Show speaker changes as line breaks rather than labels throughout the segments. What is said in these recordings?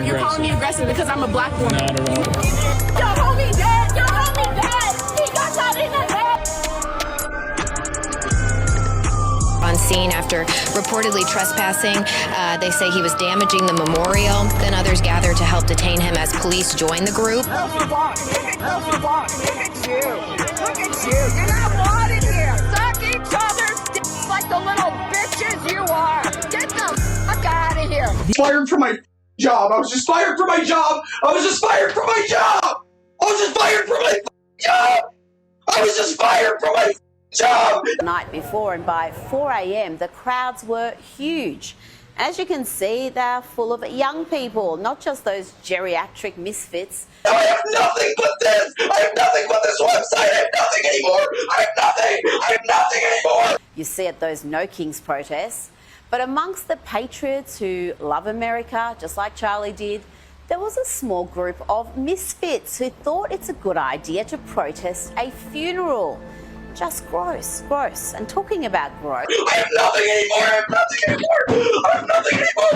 You're calling me aggressive because I'm a black woman.
Not at all.
Your homie dead! Your homie dead! He got shot in the head!
On scene after reportedly trespassing, they say he was damaging the memorial. Then others gathered to help detain him as police joined the group.
Look at you. Look at you. You're not wanted here. Suck each other's dicks like the little bitches you are. Get the fuck out of here.
Fired from my job. I was just fired from my job. I was just fired from my job. I was just fired from my job. I was just fired from my job.
The night before, and by 4 a.m. the crowds were huge. As you can see, they're full of young people, not just those geriatric misfits.
I have nothing but this. I have nothing but this website. I have nothing anymore. I have nothing. I have nothing anymore.
You see at those No Kings protests. But amongst the patriots who love America, just like Charlie did, there was a small group of misfits who thought it's a good idea to protest a funeral. Just gross. And talking about gross.
I have nothing anymore. I have nothing anymore. I have nothing anymore.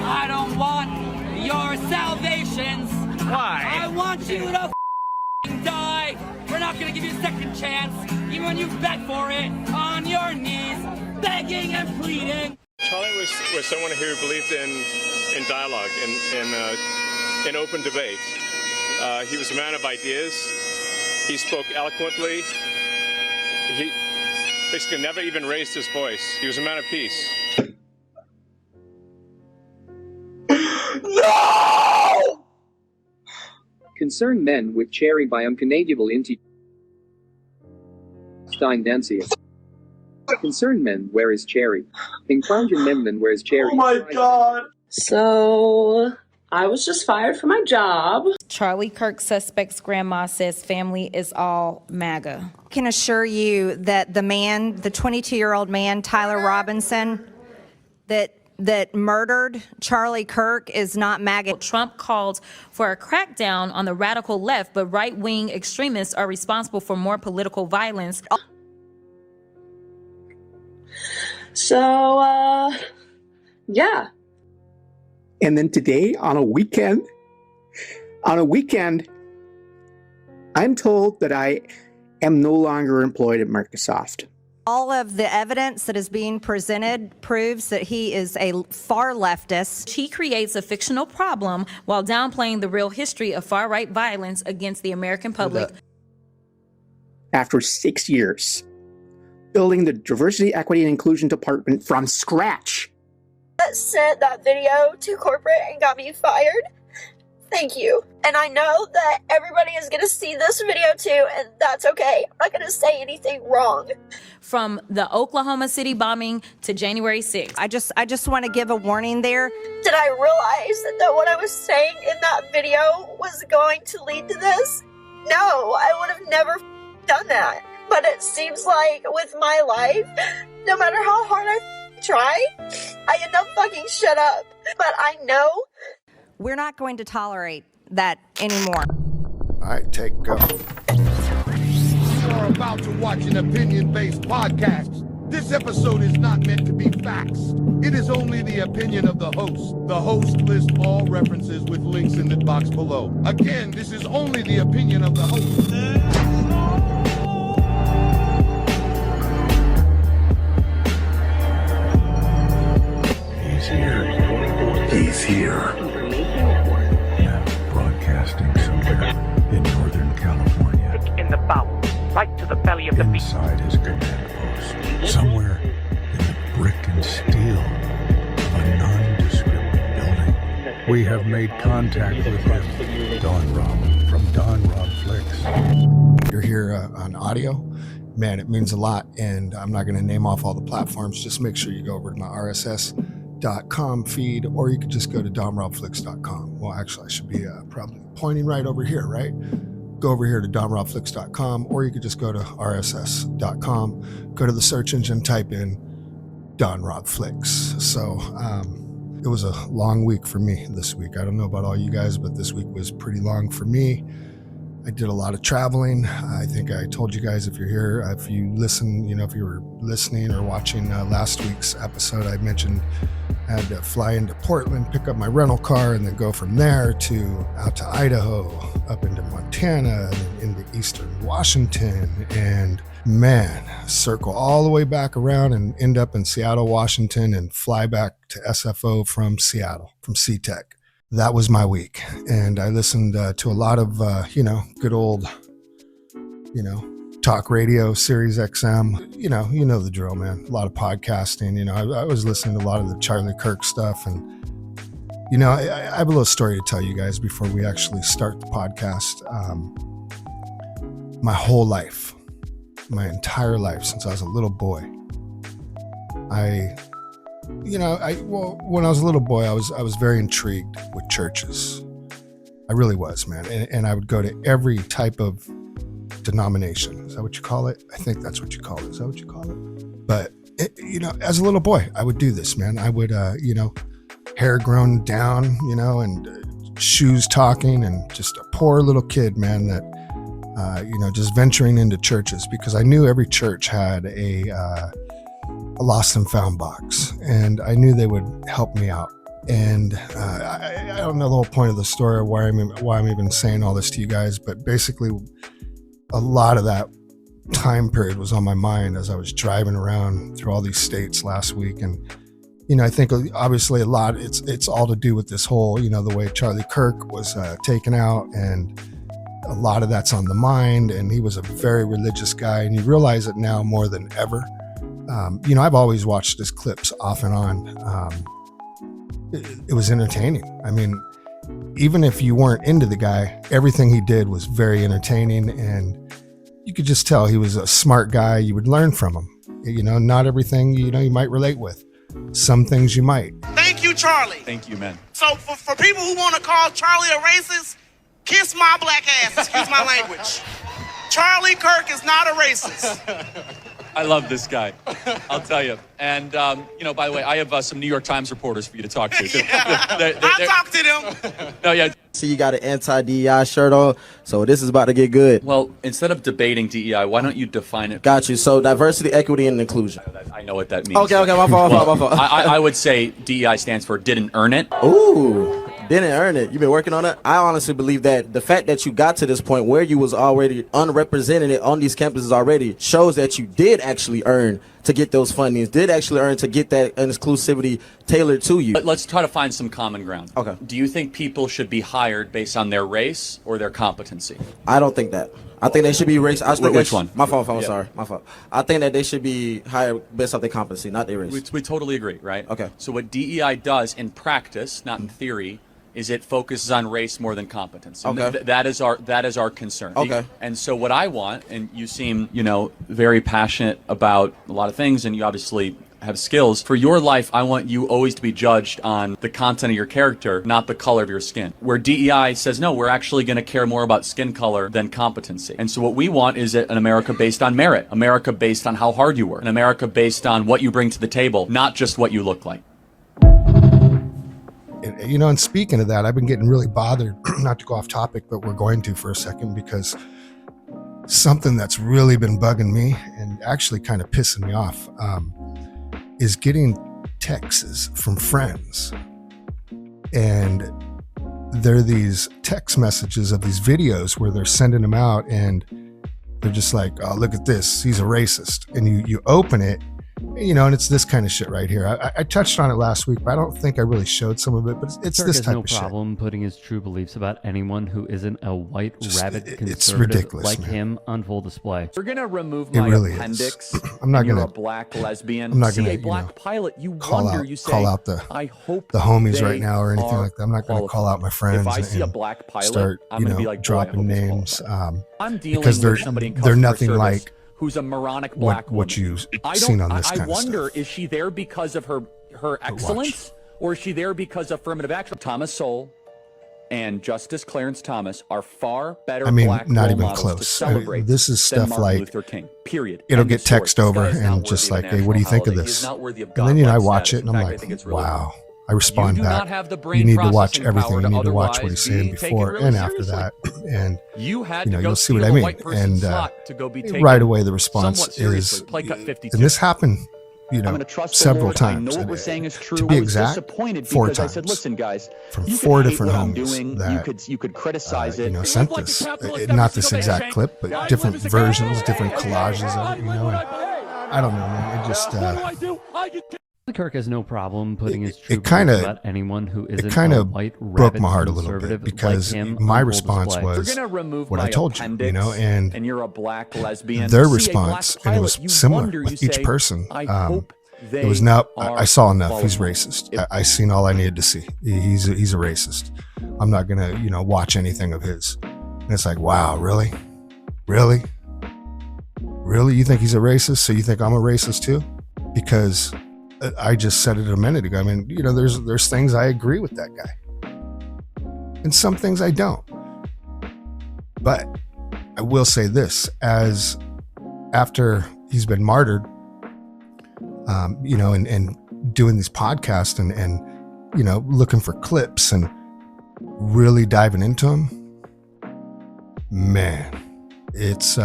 I don't want your salvations.
Why?
I want you to die. We're not going to give you a second chance, even when you beg for it, on your knees, begging and pleading.
Charlie was someone who believed in dialogue, in open debate. He was a man of ideas. He spoke eloquently. He basically never even raised his voice. He was a man of peace.
No!
Concerned men with cherry by uncanadiable inti Steindancia. Concerned men, where is cherry? Inclounge men, where is cherry?
Oh my god!
So, I was just fired from my job.
Charlie Kirk suspect's grandma says family is all MAGA. I can assure you that the 22-year-old man, Tyler Robinson, that murdered Charlie Kirk is not MAGA.
Trump called for a crackdown on the radical left, but right-wing extremists are responsible for more political violence.
So, yeah.
And then today, on a weekend, I'm told that I am no longer employed at Microsoft.
All of the evidence that is being presented proves that he is a far leftist.
He creates a fictional problem while downplaying the real history of far-right violence against the American public.
After 6 years, building the Diversity, Equity, and Inclusion Department from scratch.
Sent that video to corporate and got me fired. Thank you. And I know that everybody is going to see this video too, and that's okay. I'm not going to say anything wrong.
From the Oklahoma City bombing to January 6th.
I just want to give a warning there.
Did I realize that what I was saying in that video was going to lead to this? No, I would have never done that. But it seems like with my life, no matter how hard I try, I end up fucking shut up. But I know
we're not going to tolerate that anymore.
All right, take go. You're about to watch an opinion-based podcast. This episode is not meant to be facts. It is only the opinion of the host. The host lists all references with links in the box below. Again, this is only the opinion of the host.
He's here. He's here. Broadcasting somewhere in Northern California.
In the bowels, right to the belly of the beast.
Inside his command post. Somewhere in the brick and steel of a nondescript building. We have made contact with him. Don Rob from Don Rob Flixx.
You're here on audio. Man, it means a lot, and I'm not going to name off all the platforms. Just make sure you go over to my RSS.com feed, or you could just go to domrobflix.com. Well, actually, I should be probably pointing right over here, right? Go over here to domrobflix.com, or you could just go to RSS.com, go to the search engine, type in Don Rob Flix. So it it was a long week for me this week. I don't know about all you guys, but this week was pretty long for me. I did a lot of traveling. I think I told you guys, if you're here, if you listen, if you were listening or watching last week's episode, I mentioned I had to fly into Portland, pick up my rental car, and then go from there out to Idaho, up into Montana, and then into eastern Washington, and circle all the way back around and end up in Seattle, Washington, and fly back to SFO from Seattle, from SeaTech. That was my week. And I listened to a lot of, good old, talk radio, Sirius XM. You know the drill, man. A lot of podcasting. I was listening to a lot of the Charlie Kirk stuff. And, I have a little story to tell you guys before we actually start the podcast. My whole life, my entire life since I was a little boy, when I was a little boy, I was very intrigued with churches. I really was, man. And I would go to every type of denomination. Is that what you call it? I think that's what you call it. Is that what you call it? But, as a little boy, I would do this, man. I would, hair grown down, and shoes talking, and just a poor little kid, man, that, just venturing into churches, because I knew every church had a lost and found box, and I knew they would help me out. And I don't know the whole point of the story, or why I'm even saying all this to you guys, but basically a lot of that time period was on my mind as I was driving around through all these states last week. And I think obviously a lot, it's all to do with this whole, the way Charlie Kirk was taken out, and a lot of that's on the mind. And he was a very religious guy, and you realize it now more than ever. I've always watched his clips off and on. It was entertaining. I mean, even if you weren't into the guy, everything he did was very entertaining, and you could just tell he was a smart guy. You would learn from him. Not everything, you might relate with. Some things you might.
Thank you, Charlie.
Thank you, man.
So for people who want to call Charlie a racist, kiss my black ass. Excuse my language. Charlie Kirk is not a racist.
I love this guy. I'll tell you. And, by the way, I have some New York Times reporters for you to talk to.
I'll talk to them.
No, yeah.
See, you got an anti-DEI shirt on, so this is about to get good.
Well, instead of debating DEI, why don't you define it?
Got you. So diversity, equity, and inclusion.
I know what that means.
Okay, my fault.
I would say DEI stands for didn't earn it.
Ooh. Didn't earn it. You've been working on it. I honestly believe that the fact that you got to this point where you was already unrepresented on these campuses already shows that you did actually earn to get those fundings, did actually earn to get that exclusivity tailored to you.
But let's try to find some common ground.
Okay.
Do you think people should be hired based on their race or their competency?
I don't think that. I think they should be race.
Which one?
My fault. Sorry. My fault. I think that they should be hired based on their competency, not their race.
We totally agree, right?
Okay.
So what DEI does in practice, not in theory, is it focuses on race more than competence.
Okay.
That is our concern.
Okay.
And so what I want, and you seem, very passionate about a lot of things, and you obviously have skills. For your life, I want you always to be judged on the content of your character, not the color of your skin. Where DEI says, no, we're actually going to care more about skin color than competency. And so what we want is an America based on merit, America based on how hard you work, an America based on what you bring to the table, not just what you look like.
And speaking of that, I've been getting really bothered, not to go off topic, but we're going to for a second, because something that's really been bugging me and actually kind of pissing me off is getting texts from friends. And they're these text messages of these videos where they're sending them out, and they're just like, oh, look at this, he's a racist. And you open it, and it's this kind of shit right here. I touched on it last week, but I don't think I really showed some of it, but it's
Kirk
this
has
type
no
of shit.
problem putting his true beliefs about anyone who isn't a white rabid conservative
it's ridiculous,
like
man.
him on full display.
We're gonna remove
It
my
really
appendix.
is. I'm not
You're
gonna
a black lesbian.
I'm not
See
gonna,
a black pilot. You
call
wonder.
out
You say,
call out the
I hope
the homies
they
right now or anything
are
like that. I'm not going to call out my friends.
If I see a
and
black pilot,
start
I'm gonna be like, boy, I hope
dropping
he's
names
I'm dealing
because
with somebody in
they're
customer
nothing
service
like
who's a moronic black
what
woman.
you've
I
seen
don't-
on this
I
kind of
wonder,
stuff.
is she there because of her excellence, or is she there because of affirmative action? Thomas Sowell and Justice Clarence Thomas are far better
I mean,
black
not
role
even
models
close.
to celebrate
This is
than
stuff
Martin
like
Luther King. Period.
it'll
End
get
of story.
text over
This guy is not
and just
worthy of
like,
a
hey, what do you
national
think of
holiday.
this?
He's not worthy of
And then I
godlike
watch
status.
it and I'm
In fact, I
like,
think it's really
wow. I respond
You do
back.
not have the brain
You need to watch
processing
everything.
power
You
to
need to watch what
otherwise
he's saying
be taken
before
really
and after
seriously.
that, and
You had
you know
to go
you'll see what
steal
I
a
mean.
white person's
And
slot to go be taken
right away the response
somewhat seriously.
is,
Play cut 52.
and this happened, you
I'm
know,
going to trust the
several
Lord. I
times.
know what
and,
we're saying is true.
To be
I was
exact,
disappointed
4
because
times.
I said, listen, guys,
From
you
4
could hate
different
what I'm
homies
doing.
that
You could criticize it.
you know, sent this, not this exact clip, but different versions, different collages of it, you know. And I don't know, man. It just
Kirk has no problem putting his true
it kind
beliefs
of
about anyone who isn't
kind
a
of
white
broke
rabid
my heart a little
conservative
bit because
like him
my
on full
response
display.
was
If you're gonna remove
what
my
I told you,
appendix
you know, and
you're a black lesbian,
their
see a
response,
black
and it
pilot,
was
you
similar
wonder,
with
you
each
say,
person.
I hope
It was
they
not.
are
I saw enough. He's
following.
racist. I seen all I needed to see. He's a racist. I'm not gonna watch anything of his. And it's like, wow, really, really. You think he's a racist? So you think I'm a racist too? Because I just said it a minute ago. I mean, there's things I agree with that guy, and some things I don't. But I will say this: as after he's been martyred, and doing these podcasts and looking for clips and really diving into them, man, it's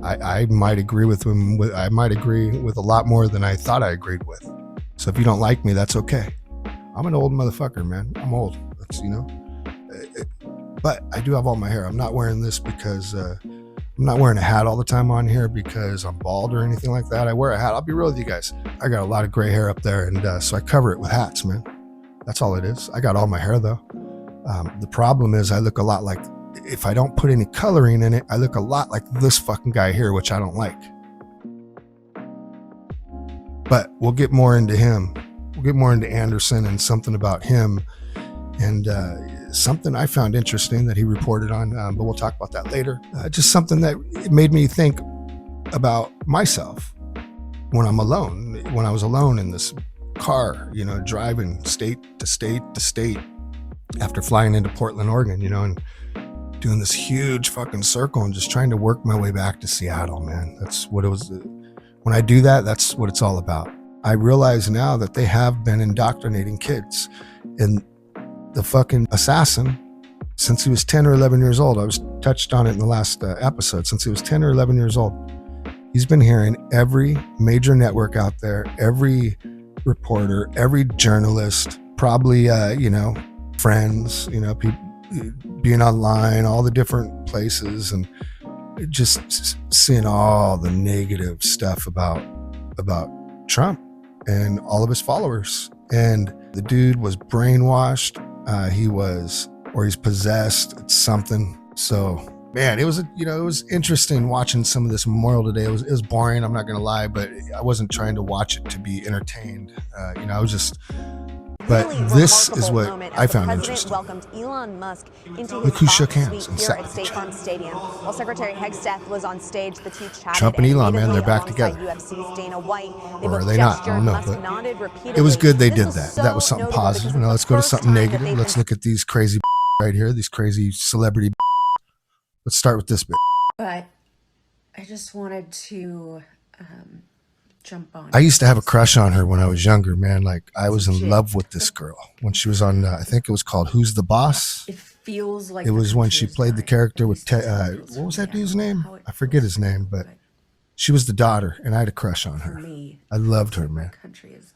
I might agree with him. I might agree with a lot more than I thought I agreed with. So if you don't like me, that's okay. I'm an old motherfucker, man. I'm old. That's but I do have all my hair. I'm not wearing this because I'm not wearing a hat all the time on here because I'm bald or anything like that. I wear a hat. I'll be real with you guys. I got a lot of gray hair up there, and so I cover it with hats, man. That's all it is. I got all my hair though. The problem is I look a lot like, if I don't put any coloring in it, I look a lot like this fucking guy here, which I don't like. But we'll get more into him. We'll get more into Anderson and something about him, and something I found interesting that he reported on, but we'll talk about that later. Just something that made me think about myself when I'm alone, when I was alone in this car, driving state to state to state after flying into Portland, Oregon, and doing this huge fucking circle and just trying to work my way back to Seattle, man. That's what it was. When I do that, that's what it's all about. I realize now that they have been indoctrinating kids, and the fucking assassin, since he was 10 or 11 years old, I was touched on it in the last episode, since he was 10 or 11 years old, he's been hearing every major network out there, every reporter, every journalist, probably, friends, people being online, all the different places, and just seeing all the negative stuff about Trump and all of his followers. And the dude was brainwashed. He's possessed. It's something. So, man, it was interesting watching some of this Memorial today. It was boring. I'm not going to lie, but I wasn't trying to watch it to be entertained. I was just, but this is what I found interesting.
Welcomed Elon Musk into
Look who shook hands and
here
sat
at State Farm Stadium. While Secretary Hegseth was on stage, the two chatted.
Trump and Elon, man, they're back together.
UFC's Dana White. They
Or are
both
they not? I don't know,
Musk
but
nodded repeatedly.
it was good they did
This
that.
was so
That was something
notable
positive.
because
Now let's go to
it's the
something
first time that
negative.
they've
Let's look at these crazy right here, these crazy celebrity. Let's start with this bit.
But I just wanted to jump on.
I used to have a crush on her when I was younger, man. Like, I was in love with this girl when she was on, I think it was called Who's the Boss?
It feels like
It was when she played the character with, what was that dude's name? I forget his name, but she was the daughter, and I had a crush on her. I loved her, man.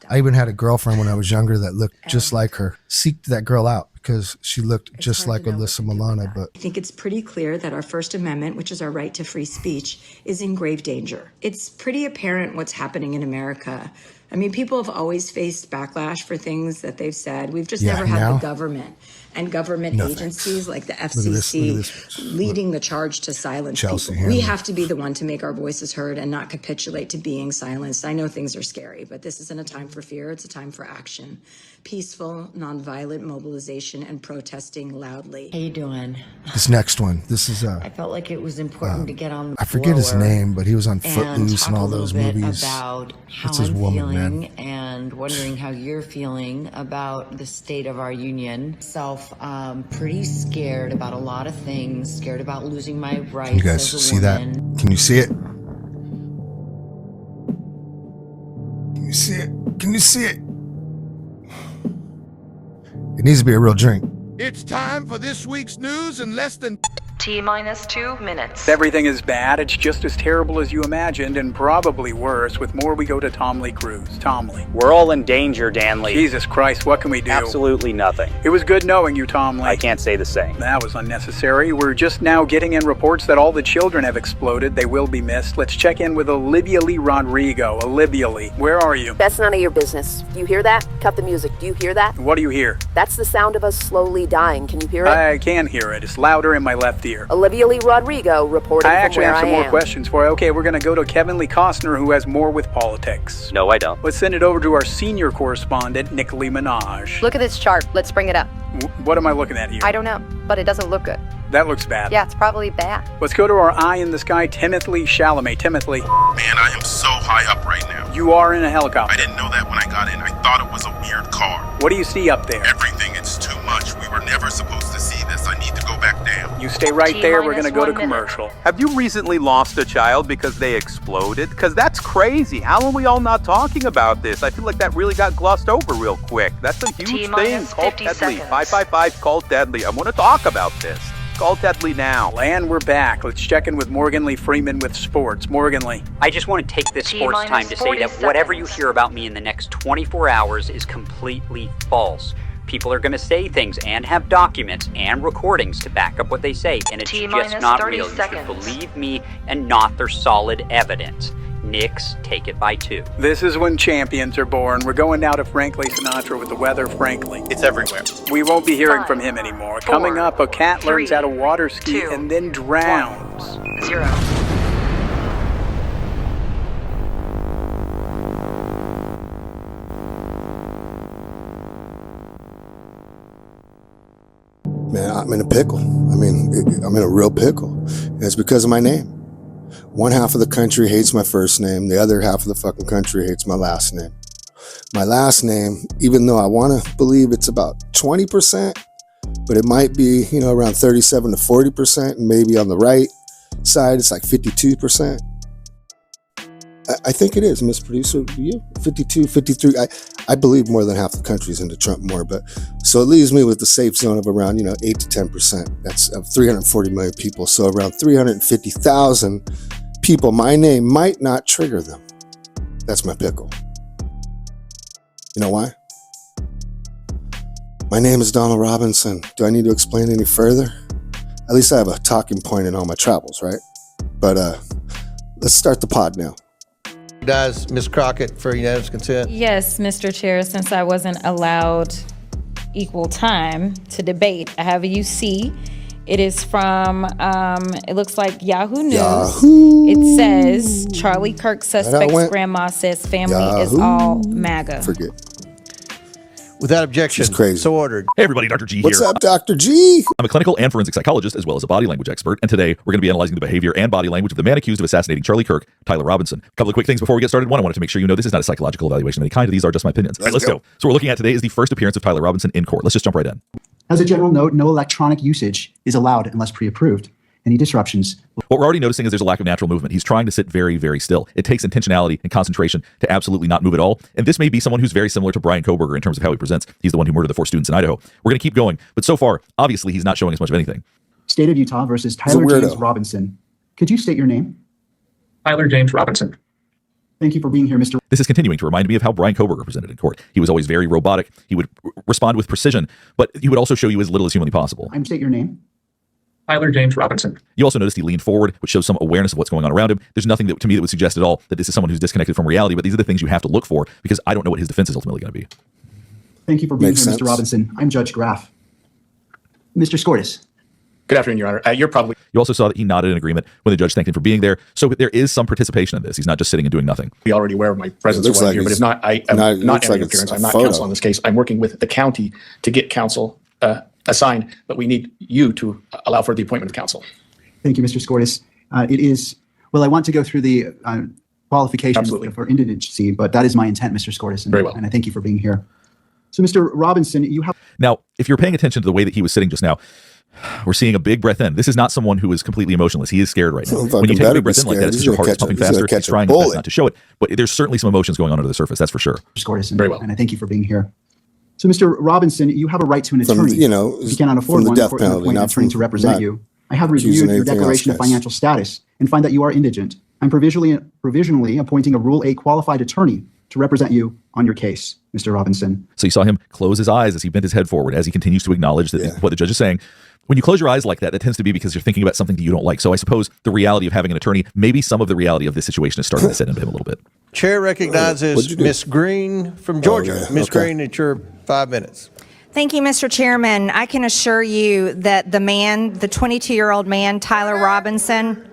I even had a girlfriend when I was younger that looked just like her. Seeked that girl out because she looked just like Alyssa Milano. But
I think it's pretty clear that our First Amendment, which is our right to free speech, is in grave danger. It's pretty apparent what's happening in America. I mean, people have always faced backlash for things that they've said. We've just never had the government and government agencies like the FCC leading the charge to silence people. We have to be the one to make our voices heard and not capitulate to being silenced. I know things are scary, but this isn't a time for fear. It's a time for action. Peaceful, nonviolent mobilization and protesting loudly.
How you doing?
this next one, this is
I felt like it was important to get on the
I forget his
blower
name, but he was on
and
Footloose and
talk
all
a little
those
bit
movies.
about how
That's his
I'm
woman,
feeling
man.
and wondering how you're feeling about the state of our union. Pretty scared about a lot of things, scared about losing my rights.
Can you guys
as a
see that?
woman.
Can you see it? Can you see it? Can you see it? needs to be a real drink.
It's time for this week's news in less than
T-minus 2 minutes.
Everything is bad. It's just as terrible as you imagined, and probably worse. With more, we go to Tom Lee Cruz. Tom Lee.
We're all in danger, Dan Lee.
Jesus Christ, what can we do?
Absolutely nothing.
It was good knowing you, Tom Lee.
I can't say the same.
That was unnecessary. We're just now getting in reports that all the children have exploded. They will be missed. Let's check in with Olivia Lee Rodrigo. Olivia Lee, where are you?
That's none of your business. Do you hear that? Cut the music. Do you hear that?
What do you hear?
That's the sound of us slowly dying. Can you hear it?
I can hear it. It's louder in my left ear.
Olivia Lee Rodrigo reporting
I
from
actually
where
have some
I
more
am.
questions for you. Okay, we're going to go to Kevin Lee Costner, who has more with politics.
No, I don't.
Let's send it over to our senior correspondent, Nick Lee Minaj.
Look at this chart. Let's bring it up.
What am I looking at here?
I don't know, but it doesn't look good.
That looks bad.
Yeah, it's probably bad.
Let's go to our eye in the sky, Timothy Chalamet. Timothy.
Man, I am so high up right now.
You are in a helicopter.
I didn't know that when I got in. I thought it was a weird car.
What do you see up there?
Everything. It's too much. We were never supposed to see this. I need to go back down.
You stay right there. We're going to go to commercial.
Have you recently lost a child because they exploded? Because that's crazy. How are we all not talking about this? I feel like that really got glossed over real quick. That's a huge thing. Call Deadly. 555 call Deadly. I want to talk about this. Call Deadly now.
And we're back. Let's check in with Morgan Lee Freeman with sports. Morgan Lee.
I just want to take this sports time to say that whatever you hear about me in the next 24 hours is completely false. People are going to say things and have documents and recordings to back up what they say, and it's just not real. You should believe me and not their solid evidence. Knicks take it by 2.
This is when champions are born. We're going now to Frankly Sinatra with the weather, Frankly.
It's everywhere.
We won't be hearing from him anymore. Coming up, a cat learns how to water ski and then drowns.
0.
Man, I'm in a pickle. I'm in a real pickle. And it's because of my name. One half of the country hates my first name. The other half of the fucking country hates my last name. My last name, even though I want to believe it's about 20%, but it might be, around 37 to 40%, and maybe on the right side, it's like 52%. I think it is, Miss Producer. You 52, 53. I believe more than half the country's into Trump more, but so it leaves me with the safe zone of around 8 to 10%. That's of 340 million people. So around 350,000 people, my name might not trigger them. That's my pickle. You know why? My name is Donald Robinson. Do I need to explain any further? At least I have a talking point in all my travels, right? But let's start the pod now.
Does Ms. Crockett for unanimous consent?
Yes, Mr. Chair, since I wasn't allowed equal time to debate, I have a UC. It is from, it looks like Yahoo News.
Yahoo!
It says, Charlie Kirk suspect's grandma says family is all MAGA.
Forget.
Without objection,
crazy.
So ordered.
Hey everybody, Dr. G here.
What's up, Dr. G?
I'm a clinical and forensic psychologist as well as a body language expert, and today we're going to be analyzing the behavior and body language of the man accused of assassinating Charlie Kirk, Tyler Robinson. A couple of quick things before we get started. One, I wanted to make sure you know this is not a psychological evaluation of any kind. These are just my opinions. All right, let's go. So what we're looking at today is the first appearance of Tyler Robinson in court. Let's just jump right in.
As a general note, no electronic usage is allowed unless pre-approved. Any disruptions.
What we're already noticing is there's a lack of natural movement. He's trying to sit very, very still. It takes intentionality and concentration to absolutely not move at all. And this may be someone who's very similar to Brian Koberger in terms of how he presents. He's the one who murdered the 4 students in Idaho. We're going to keep going. But so far, obviously, he's not showing us much of anything.
State of Utah versus Tyler James Robinson. Could you state your name?
Tyler James Robinson.
Thank you for being here, Mr.
This is continuing to remind me of how Brian Koberger presented in court. He was always very robotic. He would respond with precision, but he would also show you as little as humanly possible.
State your name.
Tyler James Robinson.
You also noticed he leaned forward, which shows some awareness of what's going on around him. There's nothing that, to me, that would suggest at all that this is someone who's disconnected from reality, but these are the things you have to look for because I don't know what his defense is ultimately going to be.
Thank you for being here, Mr. Robinson. I'm Judge Graff. Mr. Scortis.
Good afternoon, Your Honor.
You also saw that he nodded in agreement when the judge thanked him for being there. So there is some participation in this. He's not just sitting and doing nothing.
Be already aware of my presence while I'm here, but if not, I am not any appearance. I'm not counsel on this case. I'm working with the county to get counsel assigned, but we need you to allow for the appointment of counsel.
Thank you, Mr. Scortis. It is, well, I want to go through the qualifications for indigency, but that is my intent, Mr. Scortis.
Very well.
And I thank you for being here. So, Mr. Robinson, you have...
Now, if you're paying attention to the way that he was sitting just now, we're seeing a big breath in. This is not someone who is completely emotionless. He is scared right now. When you take a big breath in like that, it's because your heart is pumping faster. He's trying his best not to show it, but there's certainly some emotions going on under the surface. That's for sure.
Scortis,
very well.
And I thank you for being here. So, Mr. Robinson, you have a right to an attorney. If you cannot afford one,
death
or
penalty,
appoint an
not
attorney
from-
to represent
not
you. I have reviewed
accusing
your
anything
declaration
else,
of
guys.
financial status and find that you are indigent. I'm provisionally appointing a Rule 8 qualified attorney to represent you on your case, Mr. Robinson.
So you saw him close his eyes as he bent his head forward, as he continues to acknowledge that what the judge is saying. When you close your eyes like that, that tends to be because you're thinking about something that you don't like. So I suppose the reality of having an attorney, maybe some of the reality of this situation is starting to set into him a little bit.
What'd
Chair
you
recognizes
do?
Miss Green from Georgia. Miss Green, it's your 5 minutes.
Thank you, Mr. Chairman. I can assure you that the 22-year-old man, Tyler Robinson,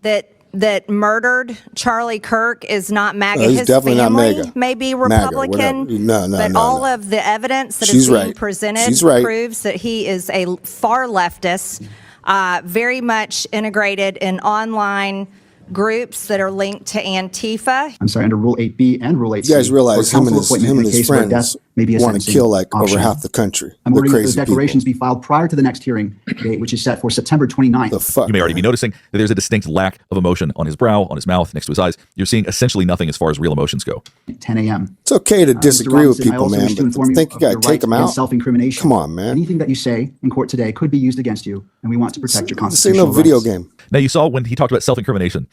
that murdered Charlie Kirk is not MAGA.
No, he's
His
definitely not
family
MAGA.
may be
MAGA,
Republican,
whatever. No,
but all of the evidence that
She's
is being
right.
presented
She's right.
proves that he is a far leftist, very much integrated in online groups that are linked to Antifa.
I'm sorry, under Rule 8B and Rule 8C.
You guys realize him and his friends
maybe
want to kill like over half the country.
I'm
They're
ordering that those
crazy people.
declarations be filed prior to the next hearing date, which is set for September 29th.
The fuck?
You may already be noticing that there's a distinct lack of emotion on his brow, on his mouth, next to his eyes. You're seeing essentially nothing as far as real emotions go.
10 a.m.
It's okay to disagree with
Mr. Robinson, I
people,
also
man,
wish to
but
inform
I think you
of
gotta
your
take
right
them
against
out.
Self-incrimination.
Come on, man.
Anything that you say in court today could be used against you, and we want to protect your
This ain't
constitutional
no video
rights.
game.
Now, you saw when he talked about self-incrimination,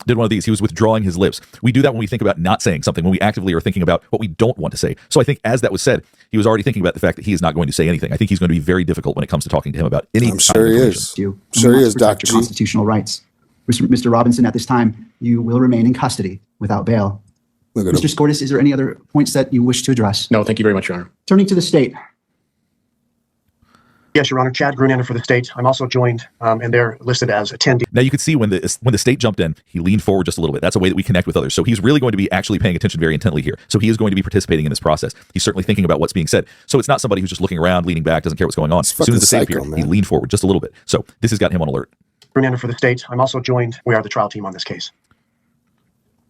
did one of these, he was withdrawing his lips. We do that when we think about not saying something, when we actively are thinking about what we don't want to say. So I think as that was said, he was already thinking about the fact that he is not going to say anything. I think he's going to be very difficult when it comes to talking to him about any
I'm sure he is. Sure he is, Dr. G.
Constitutional rights. Mr. Robinson, at this time, you will remain in custody without bail.
Look at
Mr. Skordas, is there any other points that you wish to address?
No, thank you very much, Your Honor.
Turning to the state.
Yes, Your Honor. Chad Grunander for the state. I'm also joined, and they're listed as attendee.
Now you could see when the state jumped in, he leaned forward just a little bit. That's a way that we connect with others. So he's really going to be actually paying attention very intently here. So he is going to be participating in this process. He's certainly thinking about what's being said. So it's not somebody who's just looking around, leaning back, doesn't care what's going on. As soon as the state appeared, he leaned forward just a little bit. So this has got him on alert.
Grunander for the state. I'm also joined. We are the trial team on this case.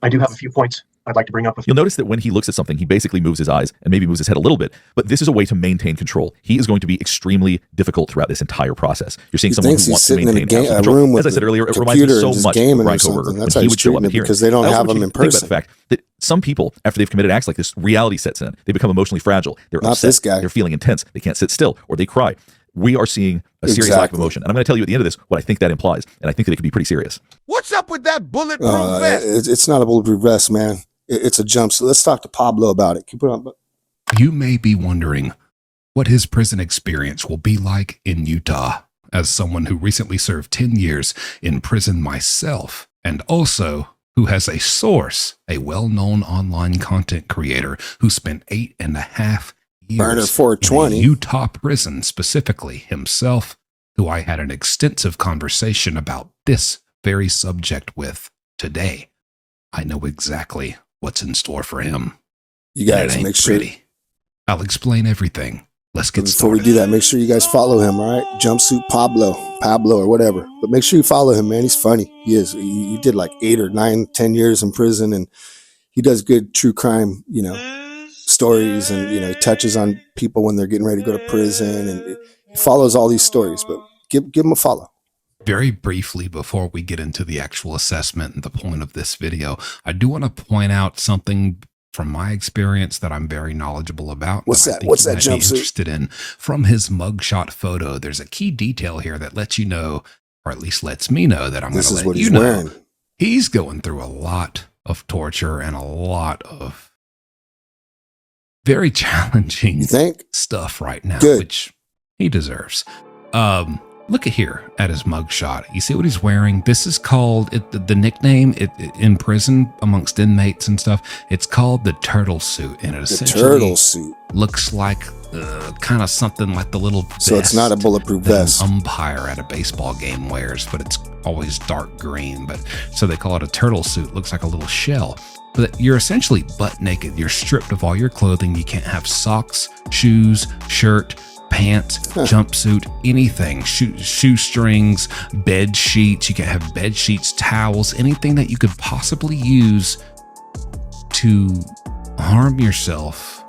I do have a few points I'd like to bring up with you.
You'll notice that when he looks at something, he basically moves his eyes and maybe moves his head a little bit, but this is a way to maintain control. He is going to be extremely difficult throughout this entire process. You're seeing someone who wants to maintain absolute control. As I said earlier, it reminds me so much of Brian Koberger when he would show up at hearings.
Because they don't have them in person.
Think about the fact that some people, after they've committed acts like this, reality sets in. They become emotionally fragile. They're
Not
upset.
this guy.
They're feeling intense. They can't sit still, or they cry. We are seeing a serious lack of emotion. And I'm going to tell you at the end of this what I think that implies. And I think that it could be pretty serious.
What's up with that bulletproof vest?
It's not a bulletproof vest, man. It's a jumpsuit. Let's talk to Pablo about it. Keep it on.
You may be wondering what his prison experience will be like in Utah. As someone who recently served 10 years in prison myself, and also who has a source, a well-known online content creator who spent 8.5 years
Burner 420.
in a Utah prison, specifically himself, who I had an extensive conversation about this very subject with today. I know exactly what's in store for him.
You guys
make
sure.
I'll explain everything. Let's get
Before
started.
we do that, make sure you guys follow him, all right? Jumpsuit Pablo or whatever. But make sure you follow him, man. He's funny. He is. He did like 8 or 9, 10 years in prison, and he does good true crime, stories, and he touches on people when they're getting ready to go to prison, and he follows all these stories. But give him a follow.
Very briefly, before we get into the actual assessment and the point of this video, I do want to point out something from my experience that I'm very knowledgeable about.
What's
I
that?
think
What's
you
that
might be
jumpsuit?
interested in. From his mugshot photo, there's a key detail here that lets you know, or at least lets me know, that I'm going
This
to
is
let
what
you
he's
know.
wearing.
He's going through a lot of torture and a lot of very challenging stuff right now, which he deserves. Look at here at his mugshot. You see what he's wearing? This is called, the nickname in prison amongst inmates and stuff, it's called the turtle suit. And it essentially
turtle suit
looks like kind of something like the little vest
So it's not a bulletproof
that
vest.
an umpire at a baseball game wears, but it's always dark green. But so they call it a turtle suit. Looks like a little shell. But you're essentially butt naked. You're stripped of all your clothing. You can't have socks, shoes, shirt, pants, jumpsuit, anything, shoestrings, bed sheets. You can have bed sheets, towels, anything that you could possibly use to harm yourself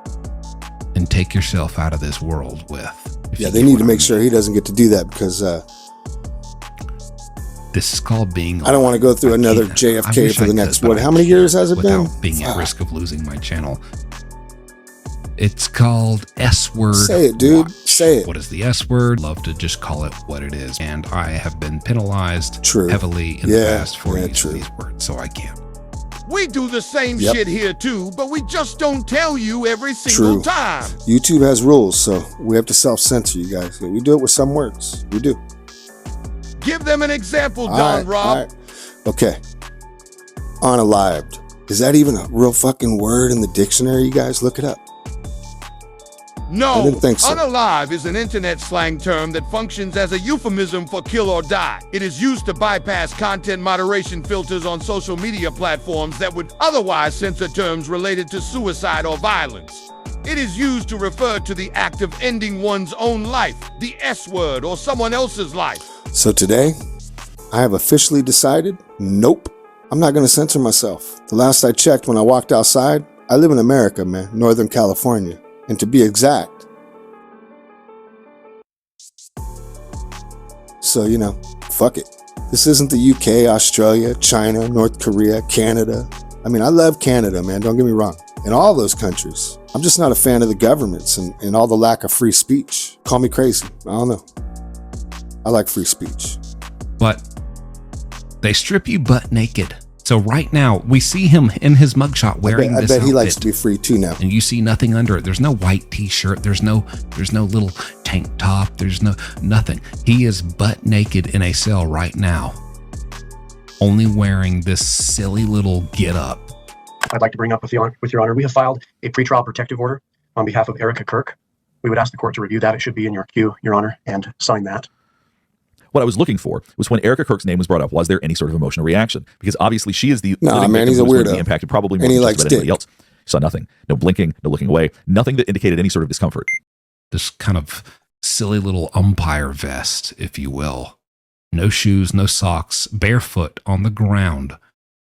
and take yourself out of this world with.
Yeah, they need to make sure he doesn't get to do that because
this is called being.
I don't want to go through another JFK for the next, how many years has it been?
Without being at risk of losing my channel. It's called S-word.
Say it, dude.
Watch.
Say it.
What is the S-word? Love to just call it what it is. And I have been penalized heavily in the past for using these words, so I can't.
We do the same shit here too, but we just don't tell you every single time.
YouTube has rules, so we have to self-censor, you guys. We do it with some words. We do.
Give them an example, Don Rob.
All right. Okay. Unalived. Is that even a real fucking word in the dictionary, you guys? Look it up.
No,
I didn't think so.
Unalive is an internet slang term that functions as a euphemism for kill or die. It is used to bypass content moderation filters on social media platforms that would otherwise censor terms related to suicide or violence. It is used to refer to the act of ending one's own life, the S-word, or someone else's life.
So today, I have officially decided, nope, I'm not going to censor myself. The last I checked when I walked outside, I live in America, man, Northern California. And to be exact. So, you know, fuck it. This isn't the UK, Australia, China, North Korea, Canada. I mean, I love Canada, man. Don't get me wrong. In all those countries. I'm just not a fan of the governments and all the lack of free speech. Call me crazy. I don't know. I like free speech.
But they strip you butt naked. So right now, we see him in his mugshot wearing this
I bet he
outfit,
likes to be free too now.
and you see nothing under it. There's no white t-shirt. There's no little tank top. There's nothing. He is butt naked in a cell right now, only wearing this silly little get-up.
I'd like to bring up with your honor, we have filed a pretrial protective order on behalf of Erica Kirk. We would ask the court to review that. It should be in your queue, your honor, and sign that.
What I was looking for was when Erica Kirk's name was brought up, was there any sort of emotional reaction? Because obviously she is the
man, he's a weirdo.
Impacted probably more
And he
than
likes
just about anybody else. Saw nothing, no blinking, no looking away, nothing that indicated any sort of discomfort.
This kind of silly little umpire vest, if you will. No shoes, no socks, barefoot on the ground.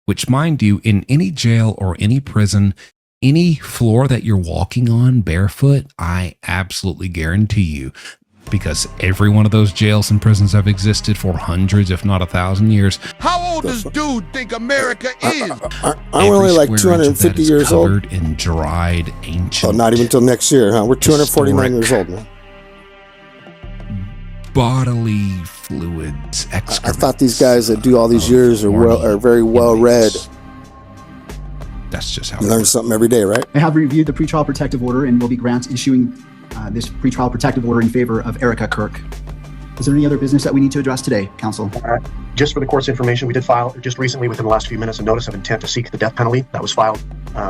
Which, mind you, in any jail or any prison, any floor that you're walking on barefoot, I absolutely guarantee you, because every one of those jails and prisons have existed for hundreds, if not 1,000 years.
How old does dude think America is?
Aren't we only like 250 years old?
Covered in dried ancient.
Oh, not even until next year, huh? We're 249 years old now.
Bodily fluids, excrement.
I thought these guys that do all these years are very well read.
That's just how
you learn something every day, right?
I have reviewed the pretrial protective order and will be issuing this pretrial protective order in favor of Erica Kirk. Is there any other business that we need to address today, counsel?
Just for the court's information, we did file just recently, within the last few minutes, a notice of intent to seek the death penalty. That was filed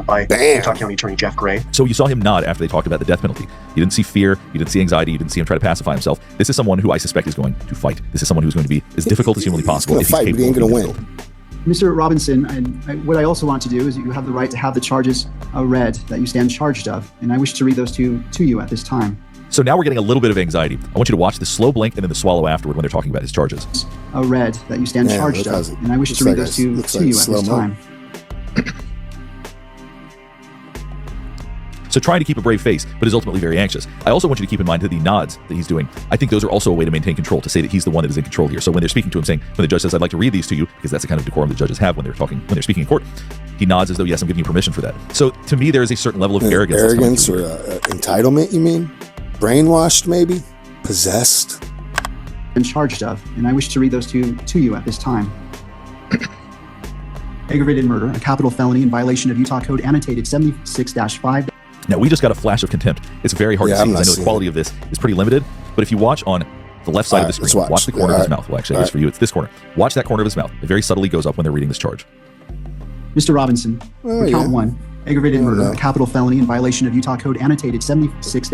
by Utah County Attorney Jeff Gray.
So you saw him nod after they talked about the death penalty. You didn't see fear, you didn't see anxiety, you didn't see him try to pacify himself. This is someone who I suspect is going to fight. This is someone who's going to be as difficult as humanly possible.
He's going to fight, but he ain't going to win.
Mr. Robinson, what I also want to do is you have the right to have the charges read that you stand charged of, and I wish to read those to you at this time.
So now we're getting a little bit of anxiety. I want you to watch the slow blink and then the swallow afterward when they're talking about his charges.
Read that you stand charged of, and I wish to read those to you at this time.
So trying to keep a brave face, but is ultimately very anxious. I also want you to keep in mind that the nods that he's doing, I think those are also a way to maintain control, to say that he's the one that is in control here. So when they're speaking to him, saying, when the judge says, I'd like to read these to you, because that's the kind of decorum that judges have when they're speaking in court, he nods as though, yes, I'm giving you permission for that. So to me, there is a certain level of arrogance.
Arrogance or entitlement, you mean? Brainwashed, maybe? Possessed?
And charged of, and I wish to read those to you at this time. Aggravated murder, a capital felony in violation of Utah Code annotated 76-5.
Now, we just got a flash of contempt. It's very hard to see. I know the quality of this is pretty limited, but if you watch on the left side of the screen, watch the corner of his mouth. Well, actually, I guess for you, it's this corner. Watch that corner of his mouth. It very subtly goes up when they're reading this charge.
Mr. Robinson, count 1, aggravated murder, a capital felony in violation of Utah Code annotated 76.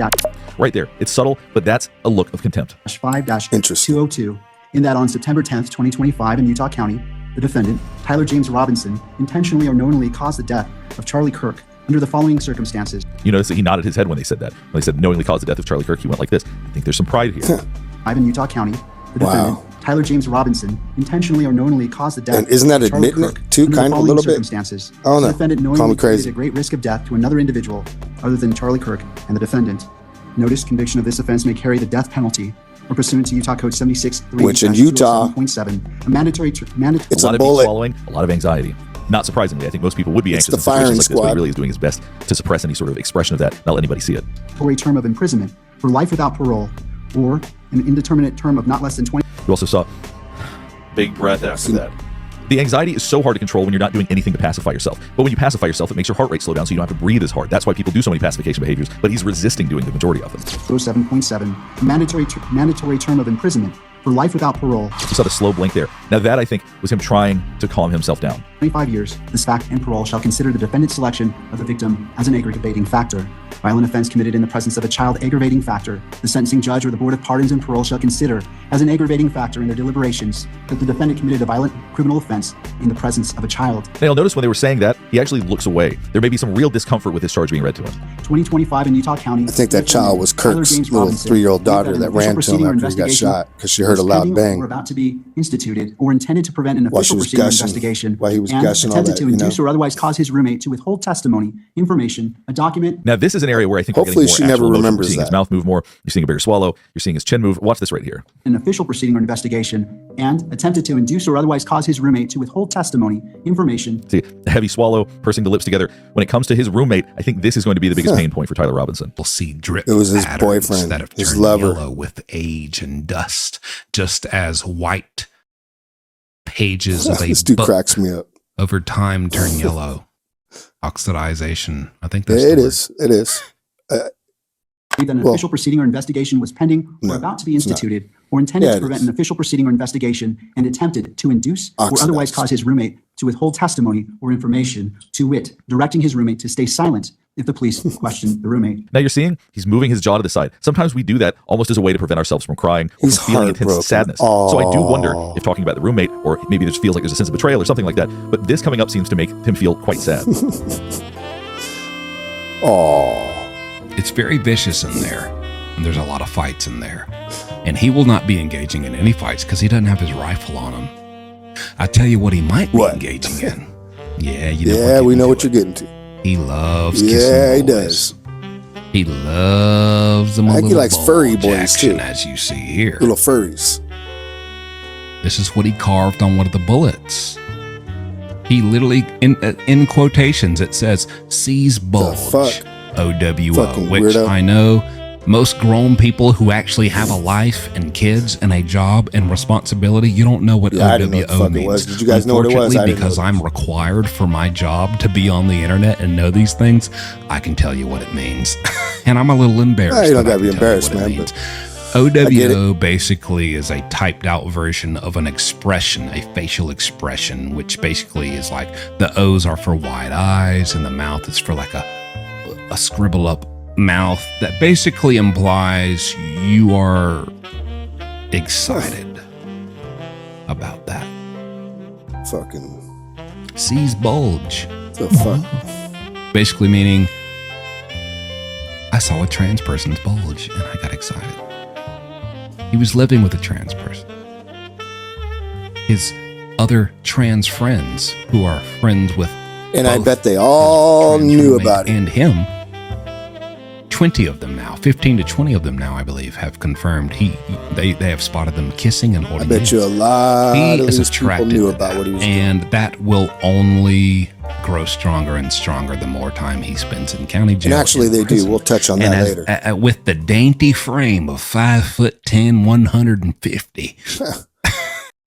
Right there. It's subtle, but that's a look of contempt.
5-202. In that on September 10th, 2025 in Utah County, the defendant, Tyler James Robinson, intentionally or knowingly caused the death of Charlie Kirk under the following circumstances.
You notice that he nodded his head when they said that. When they said knowingly caused the death of Charlie Kirk, he went like this. I think there's some pride here.
In Utah County, the defendant, Tyler James Robinson, intentionally or knowingly caused the death
and isn't that
of Charlie
admitting
Kirk
it too, kind of a little bit?
Circumstances.
Oh, no.
The defendant knowingly created a great risk of death to another individual other than Charlie Kirk and the defendant. Notice conviction of this offense may carry the death penalty or pursuant to Utah Code 76.3,
which in Utah,
a mandatory
it's a lot of bullet. Swallowing, a lot of anxiety. Not surprisingly, I think most people would be anxious in situations like this, but he really is doing his best to suppress any sort of expression of that, not let anybody see it.
For a term of imprisonment for life without parole or an indeterminate term of not less than 20.
You also saw big breath after that. The anxiety is so hard to control when you're not doing anything to pacify yourself. But when you pacify yourself, it makes your heart rate slow down so you don't have to breathe as hard. That's why people do so many pacification behaviors, but he's resisting doing the majority of them.
7.7, mandatory term of imprisonment for life without parole.
You saw the slow blink there. Now that, I think, was him trying to calm himself down.
25 years, this fact and parole shall consider the defendant's selection of the victim as an aggravating factor. Violent offense committed in the presence of a child aggravating factor. The sentencing judge or the Board of Pardons and Parole shall consider as an aggravating factor in their deliberations that the defendant committed a violent criminal offense in the presence of a child.
Now you'll notice when they were saying that, he actually looks away. There may be some real discomfort with his charge being read to him.
2025 in Utah County.
I think that child was Kirk's little 3-year-old daughter that ran to him after he got shot because she heard a loud bang.
Were about to be instituted or intended to prevent an official proceeding or investigation.
While he was
and
gushing
attempted
all that,
to induce or otherwise cause his roommate to withhold testimony, information, a document.
Now this is an area where I think
hopefully she never remembers
You're seeing his mouth move more. You're seeing a bigger swallow. You're seeing his chin move. Watch this right here.
An official proceeding or investigation and attempted to induce or otherwise cause his roommate to withhold testimony, information.
See, a heavy swallow, pursing the lips together. When it comes to his roommate, I think this is going to be the biggest pain point for Tyler Robinson.
We'll see drip.
It was his
patterns
boyfriend,
that have
his
turned
lover.
yellow with age and dust, just as white pages of a
This dude
book
cracks me up.
over time turn yellow. Oxidization. I think that's
It is. It is.
That an official proceeding or investigation was pending or about to be instituted or intended to prevent an official proceeding or investigation and attempted to induce or otherwise cause his roommate to withhold testimony or information, to wit, directing his roommate to stay silent if the police question the roommate.
Now you're seeing he's moving his jaw to the side. Sometimes we do that almost as a way to prevent ourselves from crying or from feeling intense sadness. So I do wonder if talking about the roommate, or maybe there feels like there's a sense of betrayal or something like that. But this coming up seems to make him feel quite sad.
It's very vicious in there, and there's a lot of fights in there. And he will not be engaging in any fights because he doesn't have his rifle on him. I tell you what he might be engaging in. Yeah, you know
yeah, we know what you're getting to.
He loves kissing
he
boys.
does.
He loves them a
I think
little
he likes furry boys
action,
too.
as you see here.
Little furries.
This is what he carved on one of the bullets. He literally, in quotations, it says, sees bulge. OWO, which
weirdo.
I know most grown people who actually have a life and kids and a job and responsibility, you don't know what
I didn't know what the
OWO
fuck it
means.
was. Did you guys know what it was? I
Unfortunately,
didn't know
because I'm required for my job to be on the internet and know these things, I can tell you what it means. And I'm a little embarrassed.
You don't
that I
gotta be
can tell you
embarrassed,
what it
man.
means.
But
OWO basically is a typed out version of an expression, a facial expression, which basically is like the O's are for wide eyes and the mouth is for like a scribble up mouth that basically implies you are excited about that.
Fucking
sees bulge.
The fuck?
Basically meaning I saw a trans person's bulge and I got excited. He was living with a trans person. His other trans friends who are friends with
and I bet they all knew about it.
And him. 20 of them now, 15 to 20 of them now, I believe, have confirmed they have spotted them kissing and holding
I bet you a lot of these people knew about what he was doing.
And that will only grow stronger and stronger the more time he spends in county jail.
And actually they do. We'll touch on that later.
With the dainty frame of 5'10", 150,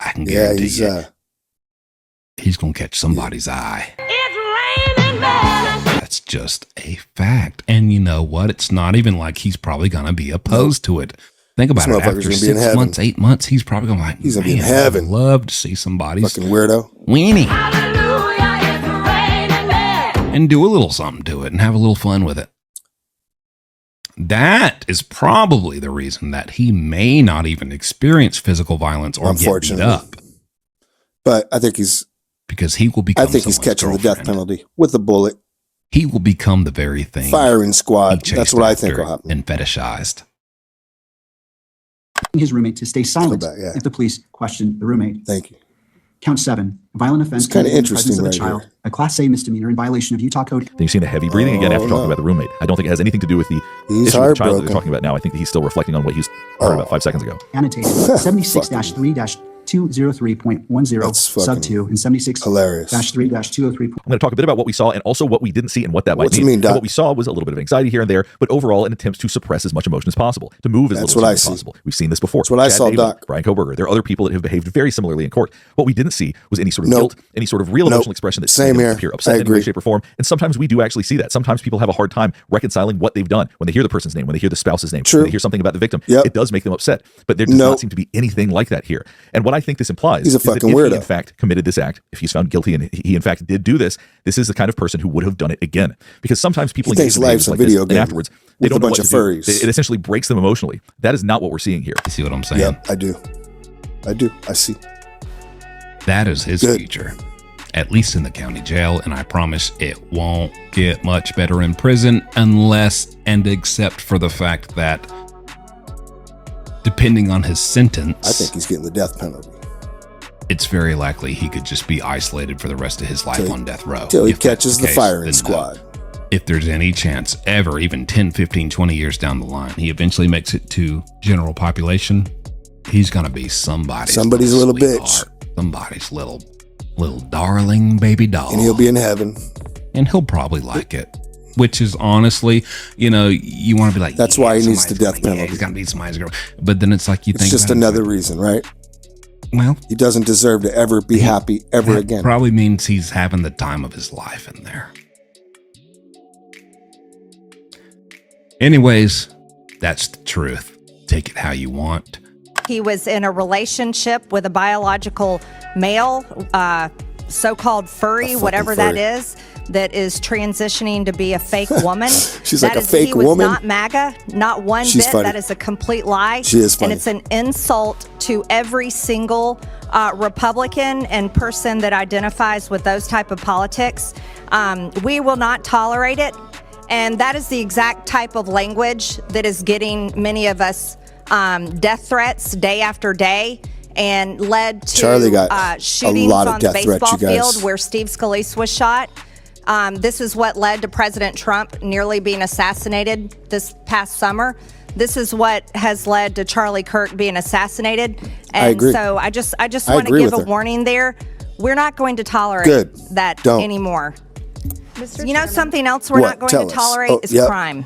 I can guarantee you, he's going to catch somebody's eye. That's just a fact. And you know what? It's not even like he's probably going to be opposed to it. Think about it. After 6 months, 8 months, he's probably going to like,
he's going to be in heaven.
I'd love to see somebody's
fucking weirdo
weenie. And do a little something to it and have a little fun with it. That is probably the reason that he may not even experience physical violence or get beat up.
But I think he's...
Because he will become
I think he's catching the death penalty with a bullet.
He will become the very thing.
Firing squad. That's what I think will happen.
And fetishized.
His roommate to stay silent if the police question the roommate.
Thank you.
Count 7. Violent offense
it's kind of
in the presence
interesting
of a child.
here.
A Class A misdemeanor in violation of Utah Code.
Then you're seeing the heavy breathing again after talking about the roommate. I don't think it has anything to do with the issue with the child that they're talking about now. I think that he's still reflecting on what he's heard about 5 seconds ago.
Annotated 76-3- 203.10 sub 2 and 76
hilarious.
-3-203.
I'm going to talk a bit about what we saw and also what we didn't see and what that might
What you
mean.
mean, Doc?
And what we saw was a little bit of anxiety here and there, but overall an attempt to suppress as much emotion as possible, to move as
That's
little
what I
as
see.
possible. We've seen this before.
That's what I saw, Doc.
Brian Koberger. There are other people that have behaved very similarly in court. What we didn't see was any sort of guilt, any sort of real emotional expression that
Same here.
appear upset
I
in any way,
agree.
shape, or form. And sometimes we do actually see that. Sometimes people have a hard time reconciling what they've done when they hear the person's name, when they hear the spouse's name,
True.
when they hear something about the victim.
Yep.
It does make them upset. But there does not seem to be anything like that here. And what I think this implies
He's a
is that
fucking
if
weirdo.
he in fact committed this act, if he's found guilty and he in fact did do this, this is the kind of person who would have done it again. Because sometimes people
He thinks
engage in
life's
behaviors
a
like this,
video
and
game
afterwards they
with
don't
a
know
bunch
what
of
to do.
furries.
It essentially breaks them emotionally. That is not what we're seeing here.
You see what I'm saying?
Yep, I do. I see.
That is his future, at least in the county jail, and I promise it won't get much better in prison unless and except for the fact that, depending on his sentence,
I think he's getting the death penalty.
It's very likely he could just be isolated for the rest of his life on death row.
Till he
If that's
catches the
case,
firing
then
squad.
If there's any chance ever, even 10, 15, 20 years down the line, he eventually makes it to general population, he's going to be somebody's
little bitch.
sweetheart, somebody's little darling baby doll.
And he'll be in heaven.
And he'll probably like it. Which is honestly, you want to be like,
that's why he needs the death penalty.
Yeah, he's going to be somebody's girl. But then it's like,
It's just another reason, right?
Well,
he doesn't deserve to ever be happy ever again.
Probably means he's having the time of his life in there. Anyways, that's the truth. Take it how you want.
He was in a relationship with a biological male, so-called furry, whatever that is transitioning to be a fake woman.
She's like a fake
he was
woman?
Not MAGA, not one
She's
bit.
funny.
That is a complete lie.
She is funny.
And it's an insult to every single Republican and person that identifies with those type of politics. We will not tolerate it. And that is the exact type of language that is getting many of us death threats day after day, and led to
Charlie got
shootings
a lot of
on
death
the
threats,
baseball
you guys.
field where Steve Scalise was shot. This is what led to President Trump nearly being assassinated this past summer. This is what has led to Charlie Kirk being assassinated. And
I agree.
so I just
I
want to
agree
give
with
a
her.
warning there. We're not going to tolerate
Good.
that
Don't.
anymore. You know something else we're not going
Tell
to
us.
tolerate is
yep.
crime.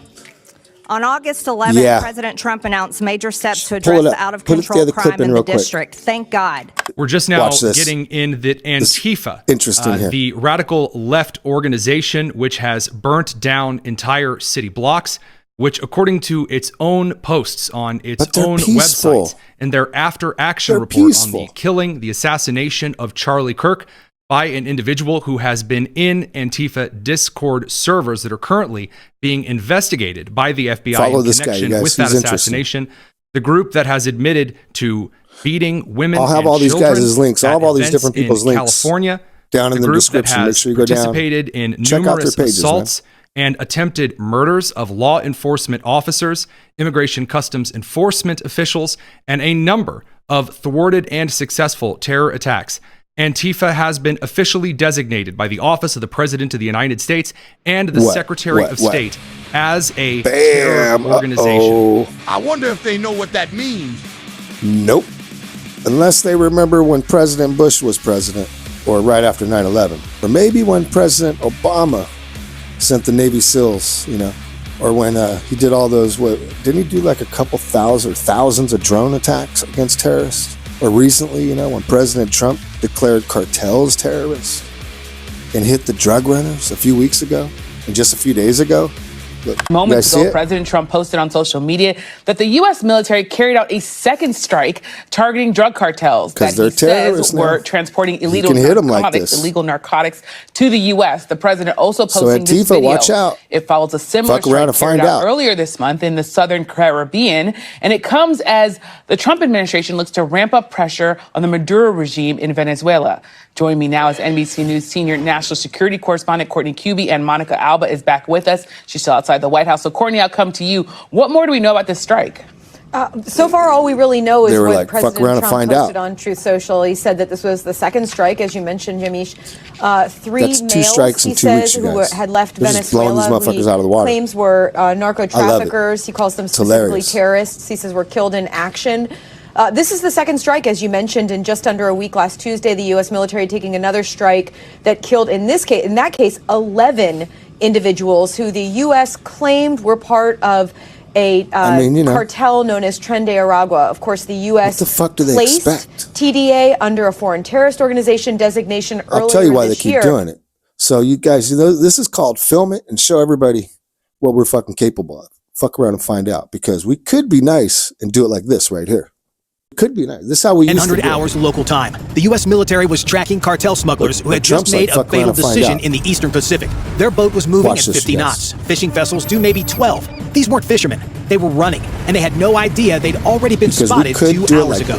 On August 11th,
Yeah.
President Trump announced major steps to
Pull
address
it
the
up.
out-of-control
Put the
crime
clip in
in the
real quick.
district. Thank God.
We're just now
Watch this.
getting in that Antifa,
interesting here.
the radical left organization which has burnt down entire city blocks, which according to its own posts on its
But they're
own
peaceful.
website and their after-action
They're
report
peaceful.
on the killing, the assassination of Charlie Kirk by an individual who has been in Antifa Discord servers that are currently being investigated by the FBI
Follow
in
this guy,
connection
you guys.
with that
He's interesting.
assassination. The group that has admitted to beating women
I'll have
and
all these
children
guys' links. I'll
at
have all these
events
different people's
in
links
California,
down in
the
the
group
description.
that
Make
has
sure you go down.
participated in
Check out their
numerous
pages, man.
assaults and attempted murders of law enforcement officers, immigration customs enforcement officials, and a number of thwarted and successful terror attacks. Antifa has been officially designated by the Office of the President of the United States and the
What?
Secretary
What?
of
What?
State as a terror
Bam.
organization.
I wonder if they know what that means.
Nope. Unless they remember when President Bush was president, or right after 9/11, or maybe when President Obama sent the Navy SEALs, or when he did all those. Didn't he do like a couple thousand or thousands of drone attacks against terrorists? Or recently, when President Trump declared cartels terrorists and hit the drug runners a few weeks ago and just a few days ago. Look, you guys
Moments
see
ago,
it?
President Trump posted on social media that the U.S. military carried out a second strike targeting drug cartels
'Cause
that
they're
he says
terrorists
were
now.
transporting
You
illegal
can hit 'em like
narcotics,
this.
illegal narcotics to the U.S. The president also
So
posting this
Antifa,
video.
watch out.
It follows a similar
Fuck around
strike
and
carried
find out.
earlier this month in the Southern Caribbean, and it comes as the Trump administration looks to ramp up pressure on the Maduro regime in Venezuela. Joining me now is NBC News senior national security correspondent Courtney Cuby, and Monica Alba is back with us. She's still outside the White House. So Courtney, I'll come to you. What more do we know about this strike?
So far, all we really know is
They were
what
like, fuck
President
around and
Trump
find
posted
out.
on Truth Social. He said that this was the second strike, as you mentioned, Jamish. Three
That's two
males,
strikes in
he
2 weeks,
says,
you
who
guys.
had left
This is blowing
Venezuela,
these
who
motherfuckers
he
out of the water.
claims were narco
I love it.
traffickers. He calls them
It's
specifically
hilarious.
terrorists. He says were killed in action. This is the second strike, as you mentioned, in just under a week. Last Tuesday, the U.S. military taking another strike that killed, in that case, 11 individuals who the U.S. claimed were part of a cartel known as Tren de Aragua. Of course, the U.S.
What the fuck do they
placed
expect?
TDA under a foreign terrorist organization designation earlier
I'll tell you why they
this
keep
year.
doing it. So you guys, this is called film it and show everybody what we're fucking capable of. Fuck around and find out, because we could be nice and do it like this right here. It could be nice. This is how we used to do
100 hours local time. The U.S. military was tracking cartel smugglers who had just made a fatal decision in the Eastern Pacific. Their boat was moving at 50 knots. Fishing vessels do maybe 12. These weren't fishermen. They were running, and they had no idea they'd already been spotted 2 hours ago.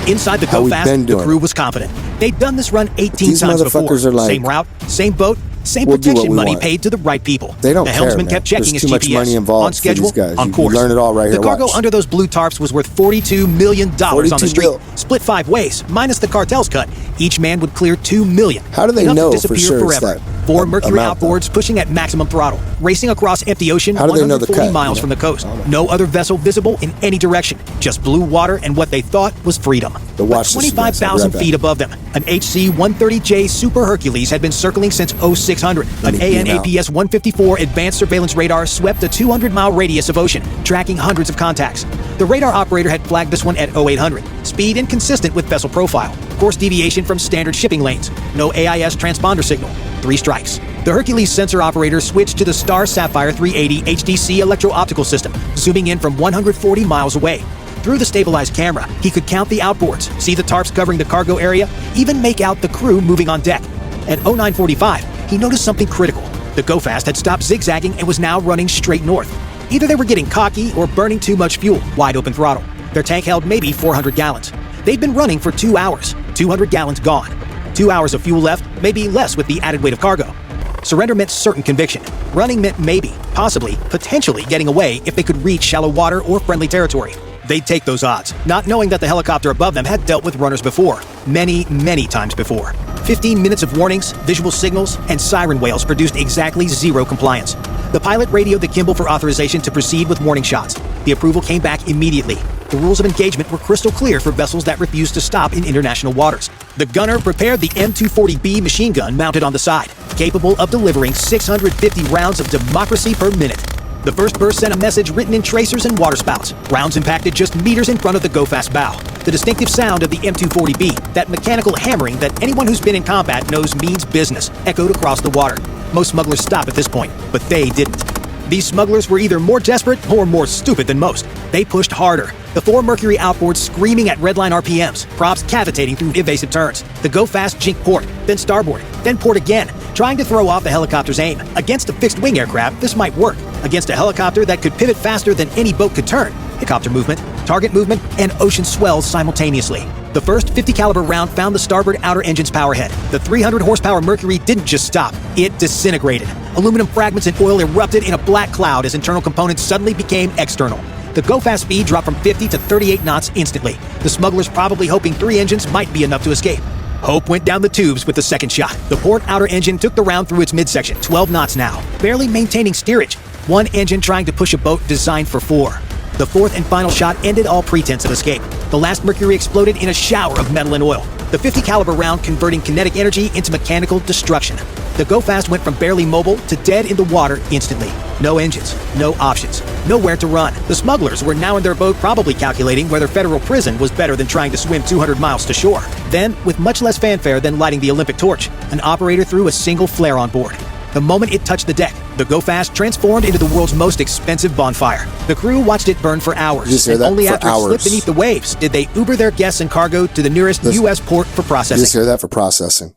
Inside the Go Fast, the crew was confident. They'd done this run 18 times before. Same route, same boat, same protection money paid to the right people.
They don't
the
care,
helmsman
man.
kept checking
There's
his
too much
GPS
money involved
on schedule,
for these guys.
on course.
You learn it all right here.
The cargo
Watch.
under those blue tarps was worth $42 million on the street, split 5 ways, minus the cartel's cut. Each man would clear $2 million.
How do they
Enough
know
to disappear
for sure
forever.
it's that
4 Mercury
amount,
outboards pushing at maximum throttle, racing across empty ocean,
How do they know the
140
cut,
miles from the coast. No other vessel visible in any direction. Just blue water and what they thought was freedom.
But watch this,
25,000 feet above them, an HC-130J Super Hercules had been circling since 0600. An AN/APS-154 advanced surveillance radar swept a 200-mile radius of ocean, tracking hundreds of contacts. The radar operator had flagged this one at 0800. Speed inconsistent with vessel profile. Course deviation from standard shipping lanes. No AIS transponder signal. 3 strikes. The Hercules sensor operator switched to the Star Sapphire 380 HDC electro-optical system, zooming in from 140 miles away. Through the stabilized camera, he could count the outboards, see the tarps covering the cargo area, even make out the crew moving on deck. At 0945, he noticed something critical. The Go Fast had stopped zigzagging and was now running straight north. Either they were getting cocky or burning too much fuel, wide open throttle. Their tank held maybe 400 gallons. They'd been running for 2 hours, 200 gallons gone. 2 hours of fuel left, maybe less with the added weight of cargo. Surrender meant certain conviction. Running meant maybe, possibly, potentially getting away if they could reach shallow water or friendly territory. They'd take those odds, not knowing that the helicopter above them had dealt with runners before. Many, many times before. 15 minutes of warnings, visual signals, and siren wails produced exactly 0 compliance. The pilot radioed the Kimball for authorization to proceed with warning shots. The approval came back immediately. The rules of engagement were crystal clear for vessels that refused to stop in international waters. The gunner prepared the M240B machine gun mounted on the side, capable of delivering 650 rounds of democracy per minute. The first burst sent a message written in tracers and waterspouts. Rounds impacted just meters in front of the Go Fast bow. The distinctive sound of the M240B, that mechanical hammering that anyone who's been in combat knows means business, echoed across the water. Most smugglers stop at this point, but they didn't. These smugglers were either more desperate or more stupid than most. They pushed harder. The 4 Mercury outboards screaming at redline RPMs, props cavitating through evasive turns. The Go Fast jinked port, then starboard, then port again, trying to throw off the helicopter's aim. Against a fixed-wing aircraft, this might work. Against a helicopter that could pivot faster than any boat could turn. Helicopter movement, target movement, and ocean swells simultaneously. The first 50 caliber round found the starboard outer engine's powerhead. The 300 horsepower Mercury didn't just stop, it disintegrated. Aluminum fragments and oil erupted in a black cloud as internal components suddenly became external. The Go Fast speed dropped from 50 to 38 knots instantly. The smugglers probably hoping 3 engines might be enough to escape. Hope went down the tubes with the second shot. The port outer engine took the round through its midsection, 12 knots now, barely maintaining steerage. 1 engine trying to push a boat designed for 4. The 4th and final shot ended all pretense of escape. The last Mercury exploded in a shower of metal and oil. The 50 caliber round converting kinetic energy into mechanical destruction. The Go Fast went from barely mobile to dead in the water instantly. No engines, no options, nowhere to run. The smugglers were now in their boat probably calculating whether federal prison was better than trying to swim 200 miles to shore. Then, with much less fanfare than lighting the Olympic torch, an operator threw a single flare on board. The moment it touched the deck, the Go Fast transformed into the world's most expensive bonfire. The crew watched it burn for hours, and only after it slipped beneath the waves did they Uber their guests and cargo to the nearest U.S. port for processing.
You just hear that? For processing.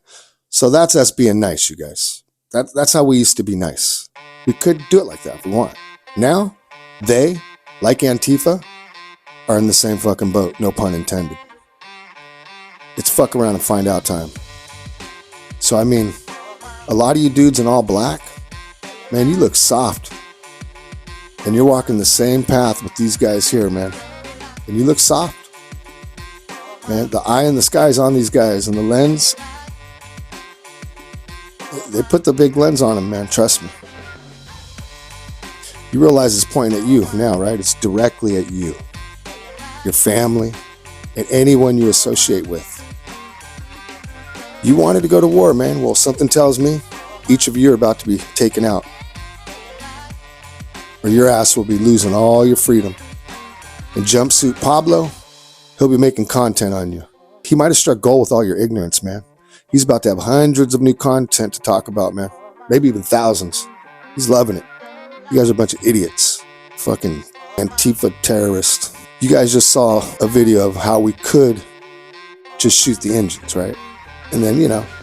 So that's us being nice, you guys. That's how we used to be nice. We could do it like that if we want. Now, they, like Antifa, are in the same fucking boat, no pun intended. It's fuck around and find out time. So, I mean, a lot of you dudes in all black, man, you look soft. And you're walking the same path with these guys here, man. And you look soft. Man, the eye in the sky's on these guys, and the lens, they put the big lens on them, man, trust me. You realize it's pointing at you now, right? It's directly at you. Your family, and anyone you associate with. You wanted to go to war, man. Well, something tells me each of you are about to be taken out, or your ass will be losing all your freedom. And Jumpsuit Pablo, he'll be making content on you. He might have struck gold with all your ignorance, man. He's about to have hundreds of new content to talk about, man. Maybe even thousands. He's loving it. You guys are a bunch of idiots. Fucking Antifa terrorists. You guys just saw a video of how we could just shoot the engines, right? And then,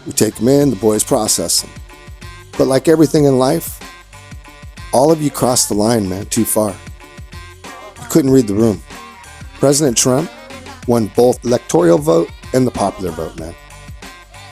we take them in, the boys process them. But like everything in life, all of you crossed the line, man, too far. You couldn't read the room. President Trump won both electoral vote and the popular vote, man.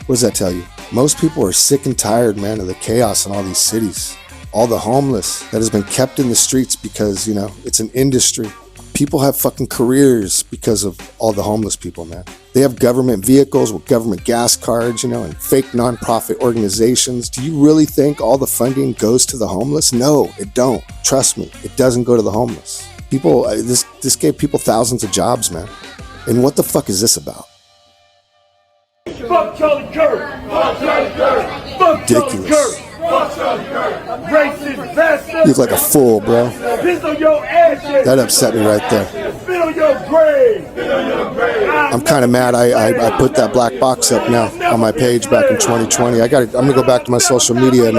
What does that tell you? Most people are sick and tired, man, of the chaos in all these cities. All the homeless that has been kept in the streets because, it's an industry. People have fucking careers because of all the homeless people, man. They have government vehicles with government gas cards, and fake nonprofit organizations. Do you really think all the funding goes to the homeless? No, it don't. Trust me, it doesn't go to the homeless. People, this gave people thousands of jobs, man. And what the fuck is this about?
Fuck Charlie Kirk! Fuck Charlie Kirk! Fuck
Ridiculous.
Charlie Kirk! Fuck Charlie Kirk! Racist bastard!
You look like a fool, bro.
Piss on your ass!
That upset me right there.
Spit on your grave! Spit on your grave!
I'm kind of mad. I put that black box up now on my page back in 2020. I'm gonna go back to my social media,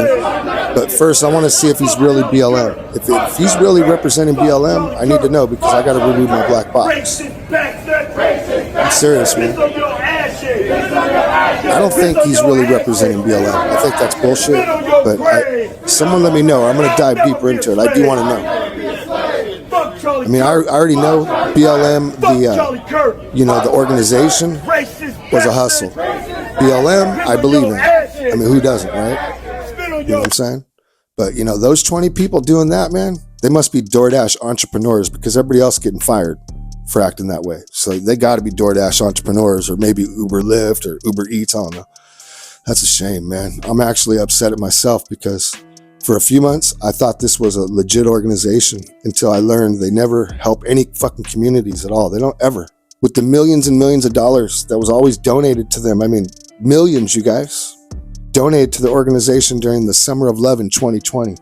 but first I want to see if he's really BLM. If he's really representing BLM, I need to know because I got to remove my black box. I'm serious, man. I don't think he's really representing BLM. I think that's bullshit. But someone let me know. I'm gonna dive deeper into it. I do want to know. I mean, I already know BLM, the organization was a hustle. BLM, I believe in. I mean, who doesn't, right? You know what I'm saying? But, those 20 people doing that, man, they must be DoorDash entrepreneurs because everybody else getting fired for acting that way. So they got to be DoorDash entrepreneurs or maybe Uber Lyft or Uber Eats, I don't know. That's a shame, man. I'm actually upset at myself because for a few months, I thought this was a legit organization until I learned they never help any fucking communities at all. They don't ever. With the millions and millions of dollars that was always donated to them, I mean, millions, you guys, donated to the organization during the Summer of Love in 2020.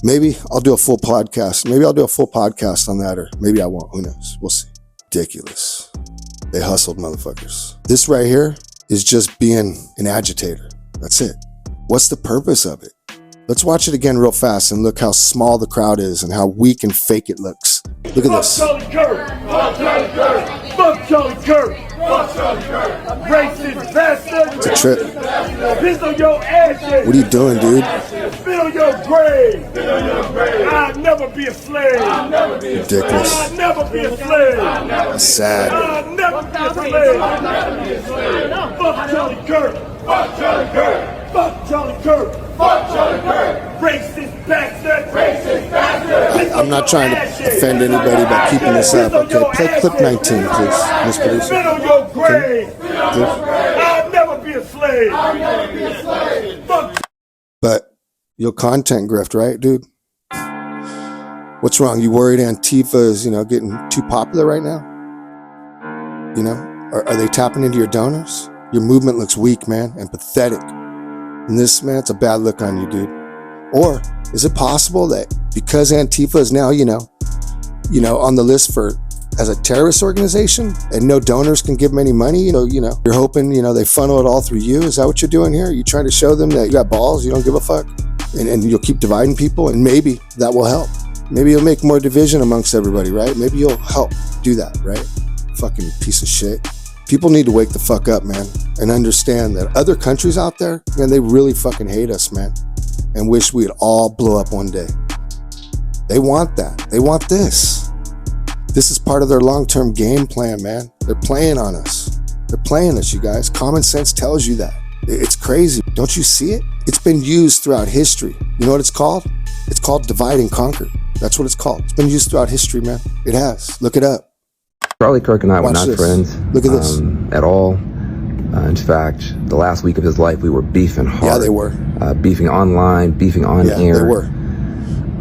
Maybe I'll do a full podcast. Maybe I'll do a full podcast on that, or maybe I won't. Who knows? We'll see. Ridiculous. They hustled motherfuckers. This right here is just being an agitator. That's it. What's the purpose of it? Let's watch it again real fast and look how small the crowd is and how weak and fake it looks. Look at this.
Fuck Charlie Kirk! Fuck Charlie Kirk! Fuck Charlie Kirk! Fuck Charlie Kirk! Racist bastard!
It's a trip.
Piss on your ass!
What are you doing, dude?
Spit on your grave! Spit on your grave! I'll never be a slave! I'll never be a slave!
Ridiculous.
I'll never be a slave!
That's sad.
I'll never be a slave! I'll never be a slave! Fuck Charlie Kirk! Fuck Charlie Kirk! Fuck Charlie Kirk! Fuck Charlie Kirk! Racist bastard! Racist bastard!
I'm not trying to offend anybody by keeping this up. Okay, play clip 19, please, Miss Producer.
Spit on your grave! I'll never be a slave! I'll never be a slave! Fuck.
But you'll content grift, right, dude? What's wrong? You worried Antifa is, getting too popular right now? Are they tapping into your donors? Your movement looks weak, man, and pathetic. And this, man, it's a bad look on you, dude. Or is it possible that because Antifa is now, on the list as a terrorist organization and no donors can give them any money, you're hoping, they funnel it all through you? Is that what you're doing here? Are you trying to show them that you got balls, you don't give a fuck? And you'll keep dividing people, and maybe that will help. Maybe you'll make more division amongst everybody, right? Maybe you'll help do that, right? Fucking piece of shit. People need to wake the fuck up, man, and understand that other countries out there, man, they really fucking hate us, man, and wish we'd all blow up one day. They want that. They want this. This is part of their long-term game plan, man. They're playing on us. They're playing us, you guys. Common sense tells you that. It's crazy. Don't you see it? It's been used throughout history. You know what it's called? It's called divide and conquer. That's what it's called. It's been used throughout history, man. It has. Look it up.
Charlie Kirk and I were
Watch
not
this.
friends.
Look at this.
At all. In fact, the last week of his life, we were beefing hard.
Yeah, they were.
Beefing online, beefing on air.
Yeah, they were.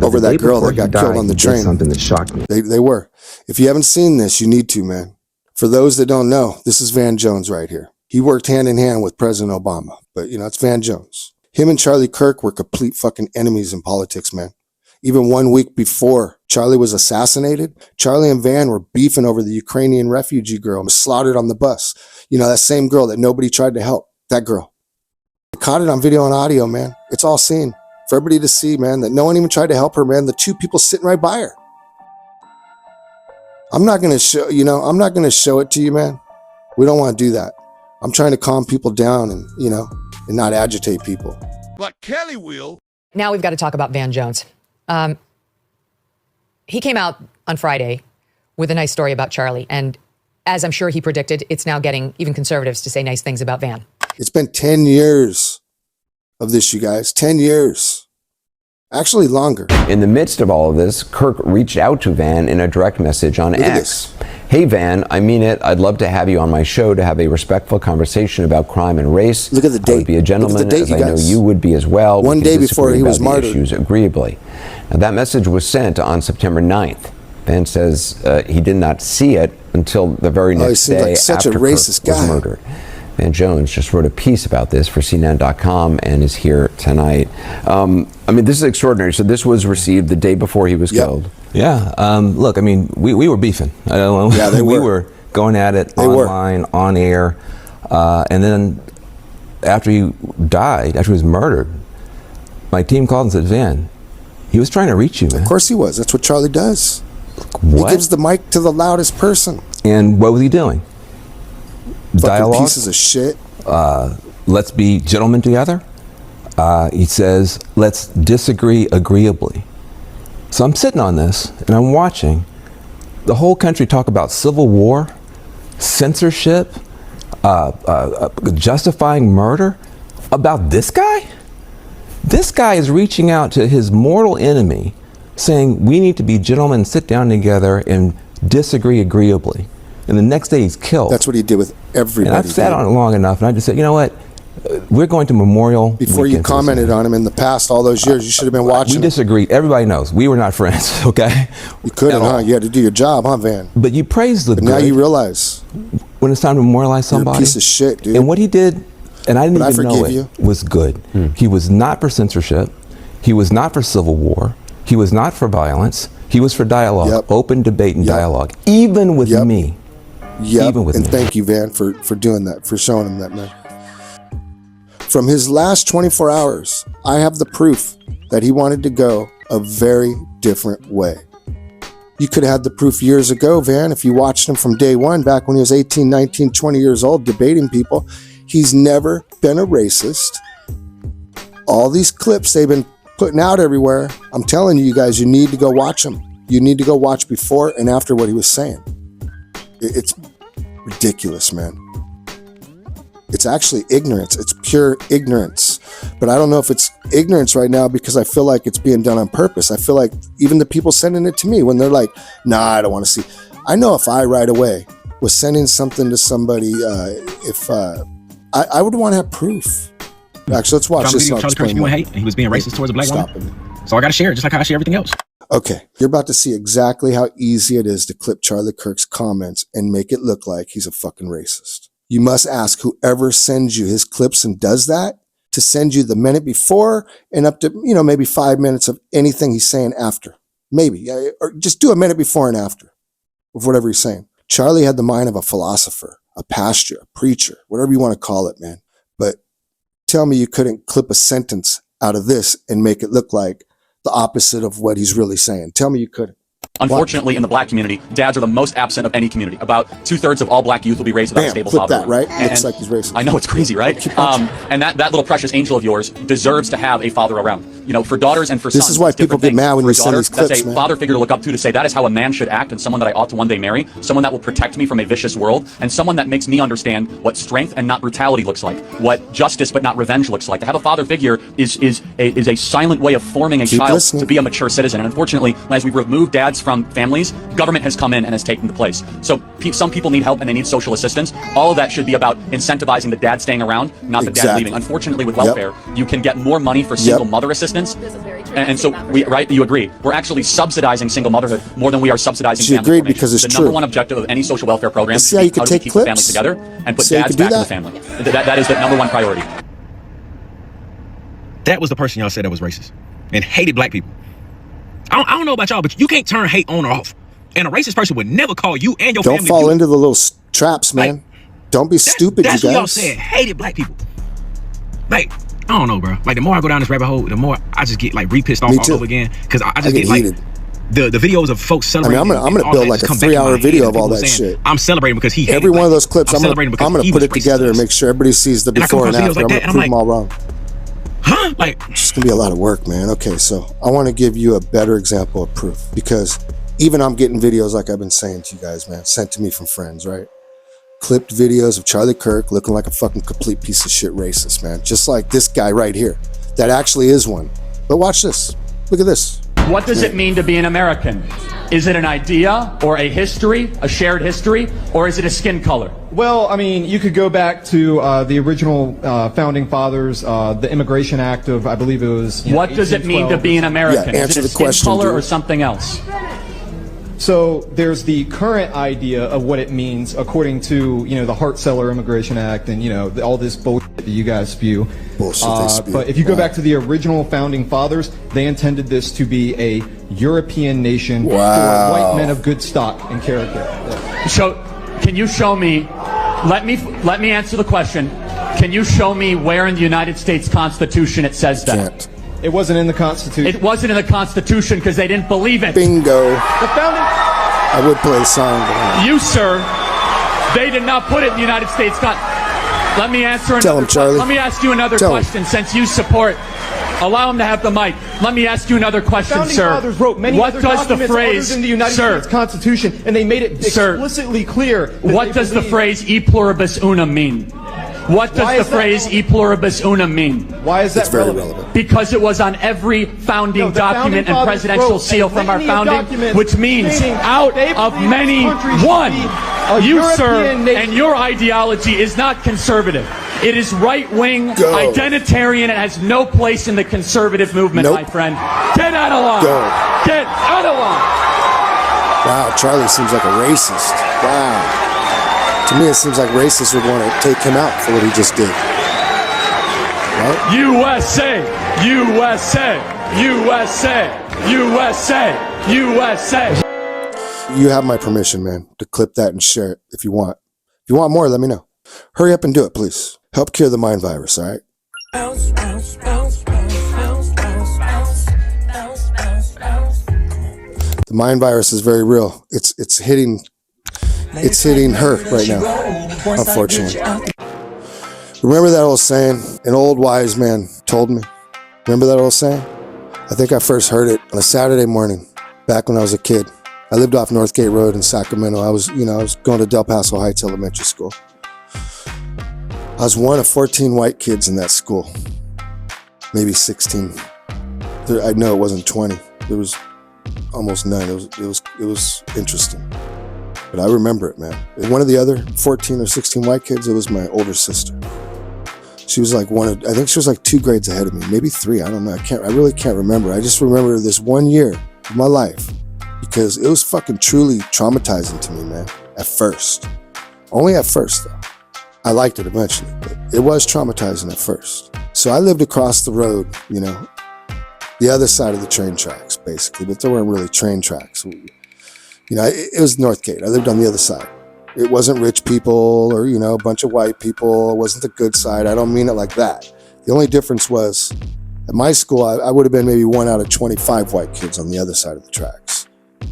Over that girl that got killed on the train.
Something that shocked me.
They were. If you haven't seen this, you need to, man. For those that don't know, this is Van Jones right here. He worked hand in hand with President Obama, but you know, it's Van Jones. Him and Charlie Kirk were complete fucking enemies in politics, man. Even 1 week before Charlie was assassinated, Charlie and Van were beefing over the Ukrainian refugee girl who was slaughtered on the bus. You know, that same girl that nobody tried to help. That girl. They caught it on video and audio, man. It's all seen for everybody to see, man, that no one even tried to help her, man. The two people sitting right by her. I'm not going to show, you know, I'm not going to show it to you, man. We don't want to do that. I'm trying to calm people down and, you know, and not agitate people.
But Kelly will.
Now we've got to talk about Van Jones. He came out on Friday with a nice story about Charlie. And as I'm sure he predicted, it's now getting even conservatives to say nice things about Van.
It's been 10 years of this, you guys. 10 years. Actually longer.
In the midst of all of this, Kirk reached out to Van in a direct message on X. Hey, Van, I mean it. I'd love to have you on my show to have a respectful conversation about crime and race.
Look at the date.
I would be a gentleman,
date,
as I know you would be as well.
One day before he was martyred.
Issues agreeably. Now, that message was sent on September 9th. Van says he did not see it until the very next day after Kirk was murdered. Van Jones just wrote a piece about this for CNN.com and is here tonight. I mean, this is extraordinary. So this was received the day before he was killed.
Yeah. Look, I mean, we were beefing.
Yeah, they
we were going at it online, on air. And then after he died, after he was murdered, my team called and said, Van, he was trying to reach you, man.
Of course he was. That's what Charlie does.
What?
He gives the mic to the loudest person.
And what was he doing? Dialogue.
Pieces of shit.
Let's be gentlemen together. He says, let's disagree agreeably. So I'm sitting on this and I'm watching the whole country talk about civil war, censorship, justifying murder about this guy. This guy is reaching out to his mortal enemy saying we need to be gentlemen, sit down together and disagree agreeably. And the next day he's killed.
That's what he did with everybody.
And I've sat on it long enough, and I just said, you know what? We're going to Memorial.
Before you commented on him in the past, all those years, you should have been watching.
We disagreed. Everybody knows we were not friends. Okay.
You couldn't, huh? You had to do your job, huh, Van?
But you praise the good.
Now you realize
when it's time to memorialize somebody.
You're a piece of shit, dude.
And what he did, and I didn't even know it, was good. He was not for censorship. He was not for civil war. He was not for violence. He was for dialogue, open debate and dialogue, even with me.
Yeah, and thank you, Van, for doing that, for showing him that, man. From his last 24 hours, I have the proof that he wanted to go a very different way. You could have had the proof years ago, Van, if you watched him from day one, back when he was 18, 19, 20 years old, debating people. He's never been a racist. All these clips they've been putting out everywhere, I'm telling you guys, you need to go watch them. You need to go watch before and after what he was saying. It's ridiculous, man. It's actually ignorance. It's pure ignorance. But I don't know if it's ignorance right now because I feel like it's being done on purpose. I feel like even the people sending it to me, when they're like, nah, I don't want to see. I know if I right away was sending something to somebody, I would want to have proof. Actually, let's watch this.
Charlie Kirk spewing hate, and he was being racist towards a black woman. So I got to share it just like how I share everything else.
Okay, you're about to see exactly how easy it is to clip Charlie Kirk's comments and make it look like he's a fucking racist. You must ask whoever sends you his clips and does that to send you the minute before and up to, maybe 5 minutes of anything he's saying after. Maybe, or just do a minute before and after of whatever he's saying. Charlie had the mind of a philosopher, a pastor, a preacher, whatever you want to call it, man. But tell me you couldn't clip a sentence out of this and make it look like the opposite of what he's really saying. Tell me you couldn't.
Unfortunately, in the black community, dads are the most absent of any community. About 2/3 of all black youth will be raised without a stable father.
That, right? Looks like he's racist.
I know, it's crazy, right? And that little precious angel of yours deserves to have a father around. For daughters and for sons.
This is why people get mad when you send these clips,
that's a father figure to look up to say that is how a man should act, and someone that I ought to one day marry, someone that will protect me from a vicious world, and someone that makes me understand what strength and not brutality looks like, what justice but not revenge looks like. To have a father figure is a silent way of forming a child to be a mature citizen. And unfortunately, as we remove dads from families, government has come in and has taken the place. So some people need help and they need social assistance. All of that should be about incentivizing the dad staying around, not the dad leaving. Unfortunately, with welfare, you can get more money for single mother assistance. And so you agree. We're actually subsidizing single motherhood more than we are subsidizing
She
family
agreed
formation.
because it's
the
true.
number one objective of any social welfare program is
See how you can
how to
take
keep the family
clips?
together and put
See how you
dads
can do
back in the
that?
family. That is the number one priority.
That was the person y'all said that was racist and hated black people. I don't know about y'all, but you can't turn hate on or off. And a racist person would never call you and your
Don't
family.
fall into the little traps, man. Don't be stupid,
That's
you
what y'all
guys.
said. Hated black people. Like, I don't know, bro. Like, the more I go down this rabbit hole, the more I just get like re-pissed off
Me
all
too.
over again. Because I just
get
get like
heated.
the videos of folks
I mean,
celebrating.
I'm gonna build like a 3-hour video of all that shit.
I'm celebrating because he hated
Every one of
black
those clips,
people.
I'm
celebrating because
gonna
he
put
was
it together
racist.
and make sure everybody sees the
And I come
before and
across videos
after.
like
I'm
that,
gonna
and
prove
I'm
them all wrong.
Huh? Like,
It's just gonna be a lot of work, man. Okay, so I want to give you a better example of proof because even I'm getting videos like I've been saying to you guys, man, sent to me from friends, right? Clipped videos of Charlie Kirk looking like a fucking complete piece of shit racist, man. Just like this guy right here. That actually is one. But watch this. Look at this.
What does it mean to be an American? Is it an idea or a history, a shared history, or is it a skin color?
Well, I mean, you could go back to the original founding fathers, the Immigration Act of, I believe it was.
What does it mean to be an American?
Yeah,
is
answer
it a
the
skin
question,
color
dude.
or something else?
So there's the current idea of what it means according to, the Hart-Celler Immigration Act and, all this bullshit that you guys spew.
Bullshit they spew.
But if you go back to the original founding fathers, they intended this to be a European nation for white men of good stock and character. Yeah.
So, can you show me? Let me answer the question. Can you show me where in the United States Constitution it says that?
Can't.
It wasn't in the Constitution.
It wasn't in the Constitution because they didn't believe it.
Bingo.
The founding.
I would play a song. But
You, sir, they did not put it in the United States Let me answer another
Tell him, Charlie.
Let me ask you another
Tell him.
question since you support. Allow him to have the mic. Let me ask you another question,
Founding
sir.
fathers wrote many
what
other
does the
documents
phrase,
other than the United
sir,
States Constitution, and they made it explicitly clear. that
what
they
does the
believe-
phrase "e pluribus unum" mean? What
Why
does
is
the
that
phrase "e pluribus unum" mean?
Why is that
It's very
relevant?
relevant.
Because it was on every founding
No, the founding
document and
fathers
presidential
wrote
seal
a
from our
litany of
founding,
documents
which means
stating
out
they
of
believe
many,
this country should
one.
be a
You, sir,
European nation.
and your ideology is not conservative. It is right-wing,
Go.
identitarian. It has no place in the conservative movement,
Nope.
my friend. Get out of line.
Go.
Get out of line.
Wow, Charlie seems like a racist. Wow. To me, it seems like racists would want to take him out for what he just did. Right?
USA, USA, USA, USA, USA.
You have my permission, man, to clip that and share it if you want. If you want more, let me know. Hurry up and do it, please. Help cure the mind virus, all right? The mind virus is very real. It's hitting her right now, unfortunately. Remember that old saying? An old wise man told me. Remember that old saying? I think I first heard it on a Saturday morning back when I was a kid. I lived off Northgate Road in Sacramento. I was going to Del Paso Heights Elementary School. I was one of 14 white kids in that school. Maybe 16. I know it wasn't 20. There was almost none. It was interesting. But I remember it, man. And one of the other 14 or 16 white kids, it was my older sister. She was like I think she was like 2 grades ahead of me, maybe 3. I don't know. I really can't remember. I just remember this one year of my life because it was fucking truly traumatizing to me, man. At first. Only at first, though. I liked it eventually, but it was traumatizing at first. So I lived across the road, the other side of the train tracks, basically, but there weren't really train tracks. It was Northgate. I lived on the other side. It wasn't rich people or, a bunch of white people. It wasn't the good side. I don't mean it like that. The only difference was at my school, I would have been maybe 1 out of 25 white kids on the other side of the tracks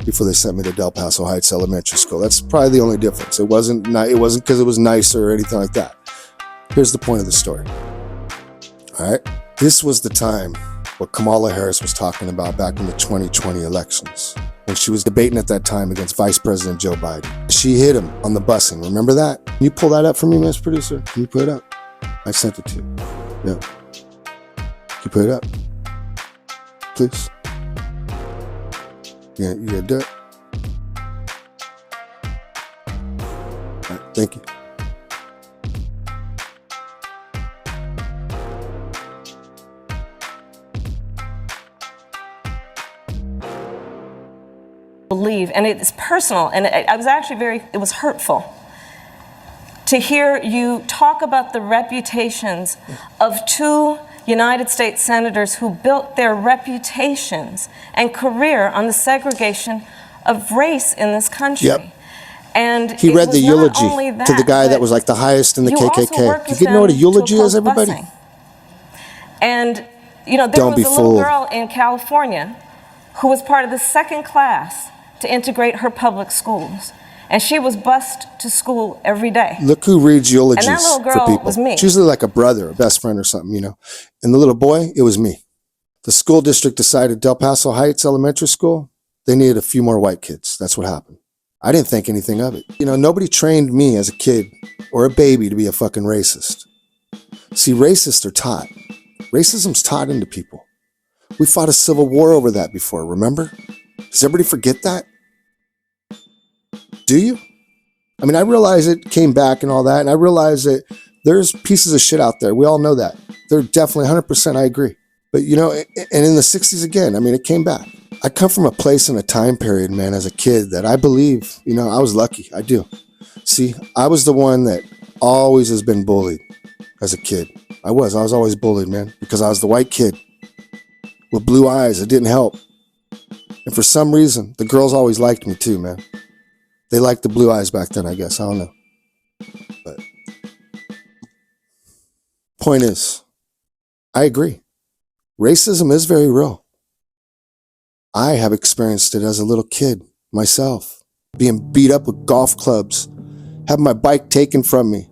before they sent me to Del Paso Heights Elementary School. That's probably the only difference. It wasn't because it was nicer or anything like that. Here's the point of the story. All right. This was the time what Kamala Harris was talking about back in the 2020 elections. When she was debating at that time against Vice President Joe Biden. She hit him on the busing. Remember that? Can you pull that up for me, Mr. Producer? Can you put it up? I sent it to you. Yeah. Can you put it up? Please. Yeah, you gotta do it. All right, thank you.
believe, and it's personal, and I was actually it was hurtful to hear you talk about the reputations of two United States senators who built their reputations and career on the segregation of race in this country.
Yep.
And
he read the eulogy to the guy that was like the highest in the KKK. You know what a eulogy is, everybody?
Busing. And, you know, there was a little girl in California who was part of the second class to integrate her public schools. And she was bused to school every day.
Look who reads eulogies
and that little girl
for people.
Was me.
It's usually like a brother, a best friend or something, you know. And the little boy, it was me. The school district decided Del Paso Heights Elementary School, they needed a few more white kids. That's what happened. I didn't think anything of it. You know, nobody trained me as a kid or a baby to be a fucking racist. See, racists are taught. Racism's taught into people. We fought a civil war over that before, remember? Does everybody forget that? Do you? I mean, I realize it came back and all that, and I realize that there's pieces of shit out there. We all know that. They're definitely 100%, I agree. But, you know, and in the 60s again, I mean, it came back. I come from a place and a time period, man, as a kid that I believe, you know, I was lucky. I do. See, I was the one that always has been bullied as a kid. I was always bullied, man, because I was the white kid with blue eyes. It didn't help. And for some reason, the girls always liked me too, man. They liked the blue eyes back then, I guess. I don't know. But point is, I agree. Racism is very real. I have experienced it as a little kid myself, being beat up with golf clubs, having my bike taken from me,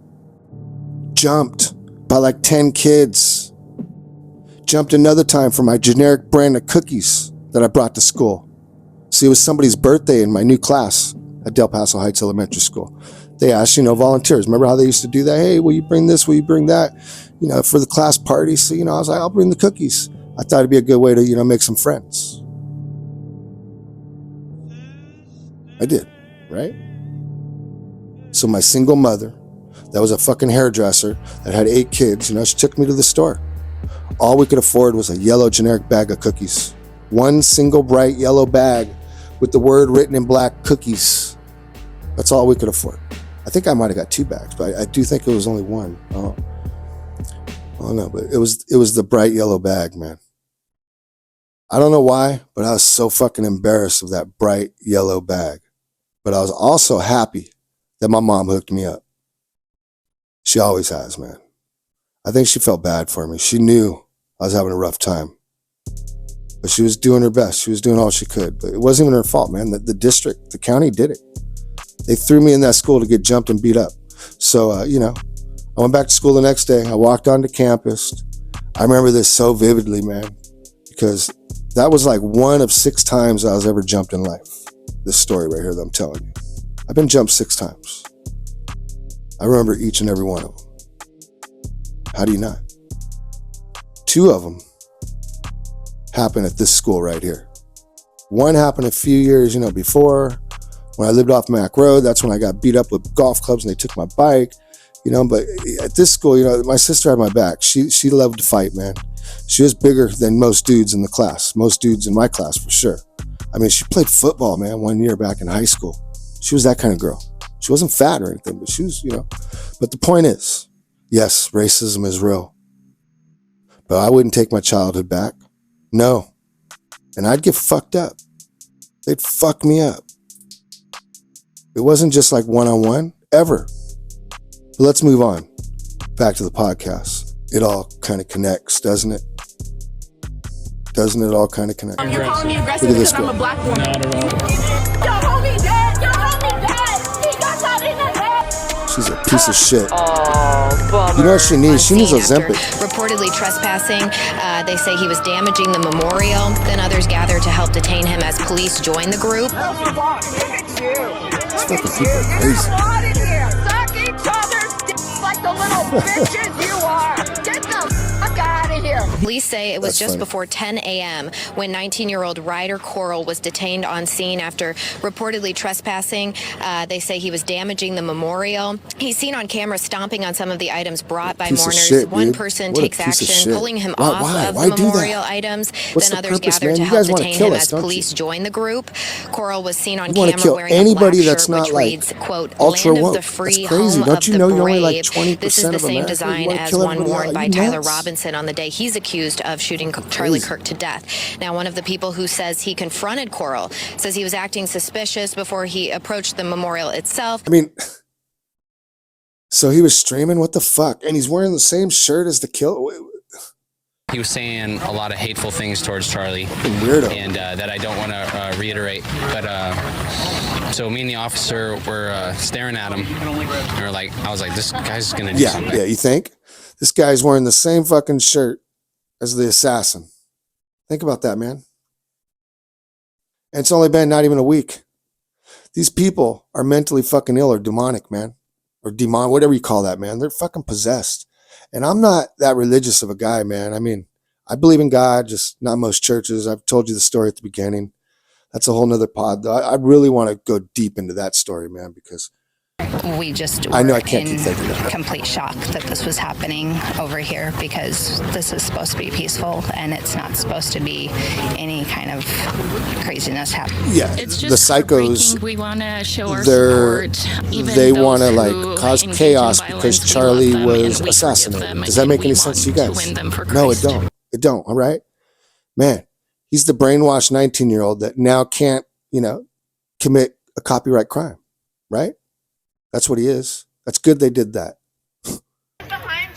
jumped by like 10 kids, jumped another time for my generic brand of cookies that I brought to school. See, it was somebody's birthday in my new class at Del Paso Heights Elementary School. They asked, you know, volunteers. Remember how they used to do that? Hey, will you bring this? Will you bring that? You know, for the class party. So, you know, I was like, I'll bring the cookies. I thought it'd be a good way to, you know, make some friends. I did, right? So my single mother, that was a fucking hairdresser that had 8 kids, you know, she took me to the store. All we could afford was a yellow generic bag of cookies. One single bright yellow bag with the word written in black, cookies. That's all we could afford. I think I might have got 2 bags, but I do think it was only one. Oh no, but it was the bright yellow bag, man. I don't know why, but I was so fucking embarrassed of that bright yellow bag. But I was also happy that my mom hooked me up. She always has, man. I think she felt bad for me. She knew I was having a rough time. But she was doing her best. She was doing all she could. But it wasn't even her fault, man. The district, the county did it. They threw me in that school to get jumped and beat up. So, you know, I went back to school the next day. I walked onto campus. I remember this so vividly, man, because that was like one of 6 times I was ever jumped in life. This story right here that I'm telling you. I've been jumped 6 times. I remember each and every one of them. How do you not? 2 of them happened at this school right here. One happened a few years, you know, before when I lived off Mac Road. That's when I got beat up with golf clubs and they took my bike, you know. But at this school, you know, my sister had my back. She loved to fight, man. She was bigger than most dudes in the class. Most dudes in my class for sure. I mean, she played football, man, 1 year back in high school. She was that kind of girl. She wasn't fat or anything, but she was, you know. But the point is, yes, racism is real. But I wouldn't take my childhood back. No. And I'd get fucked up. They'd fuck me up. It wasn't just like one-on-one, ever. But let's move on. Back to the podcast. It all kind of connects, doesn't it? Doesn't it all kind of connect?
You're calling me aggressive because I'm a black woman.
Not at all.
Your homie dead. Your homie dead. He got shot in the head.
She's a piece of shit.
Oh, bummer.
You know what she needs? She needs Ozempic.
Reportedly trespassing. They say he was damaging the memorial. Then others gathered to help detain him as police joined the group.
Look at you.
These fucking people are crazy.
Out of here. Suck each other's dicks like the little bitches you are. Get the fuck out of here.
Police say it was
That's
just
funny.
before 10 a.m. when 19-year-old Ryder Coral was detained on scene after reportedly trespassing. They say he was damaging the memorial. He's seen on camera stomping on some of the items brought by
Piece of
mourners.
shit,
One
dude.
person
What a
takes
piece of
action,
shit.
pulling him
Why-
off
why?
of
Why
the
do that?
memorial items.
What's
Then
the
others
purpose,
gather
man?
to
You
help
guys wanna
detain
kill
him
us,
as
don't you?
police join the group. Coral was seen on
You want to
camera
kill
wearing
anybody
a black
that's
shirt,
not
which
like
reads, quote,
ultra
"Land of
woke.
the free,
That's crazy.
home
Don't
of
you
the
know
brave."
you're only like 20%
This is the
of
same
America?
design
You wanna
as
kill
one
everybody
worn
else?
by
You
Tyler
nuts?
Robinson on the day he's accused of shooting Charlie Kirk to death. Now, one of the people who says he confronted Coral says he was acting suspicious before he approached the memorial itself.
I mean, so he was streaming? What the fuck? And he's wearing the same shirt as the kill.
He was saying a lot of hateful things towards Charlie.
Weirdo.
And that I don't want to reiterate. But so me and the officer were staring at him. And we're like, I was like, this guy's going to do something.
Yeah, you think? This guy's wearing the same fucking shirt as the assassin. Think about that, man. And it's only been not even a week. These people are mentally fucking ill or demonic, man. Or demon, whatever you call that, man. They're fucking possessed. And I'm not that religious of a guy, man. I mean, I believe in God, just not most churches. I've told you the story at the beginning. That's a whole nother pod. I really want to go deep into that story, man, because
We just were
I know I can't
in
keep thinking that.
complete shock that this was happening over here because this is supposed to be peaceful and it's not supposed to be any kind of craziness happening.
Yeah,
It's
the
just
psychos,
we want to show our
they're,
support. Even
they
those
want to
who
like cause
engage in
chaos
violence,
because
we
Charlie
love them
was
and we forgive
assassinated.
them
Does that
and
make
we
any sense to you
want
guys?
to win them for
No, it
Christ.
don't. It don't. All right, man. He's the brainwashed 19-year-old that now can't, commit a copyright crime, right? That's what he is. That's good they did that.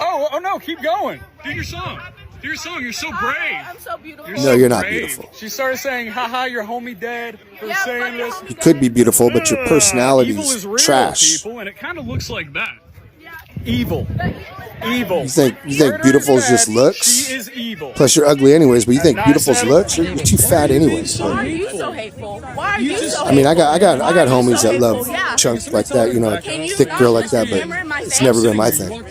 Oh no, keep going. Do your song. Do your song. You're so brave.
I'm so beautiful.
No, you're not beautiful.
She started saying, haha, your homie dead for saying this.
You could be beautiful, but your
Evil
personality's
is real,
trash.
people, and it kind of looks like that. Evil. Evil.
You think beautiful is just looks?
She is evil.
Plus, you're ugly anyways. But you think beautiful's looks? You're too fat anyways.
Why are you so hateful? Why are you so
I mean, I got homies that
hateful?
love
Yeah.
chunks like that, thick girl like that. But it's never been my thing.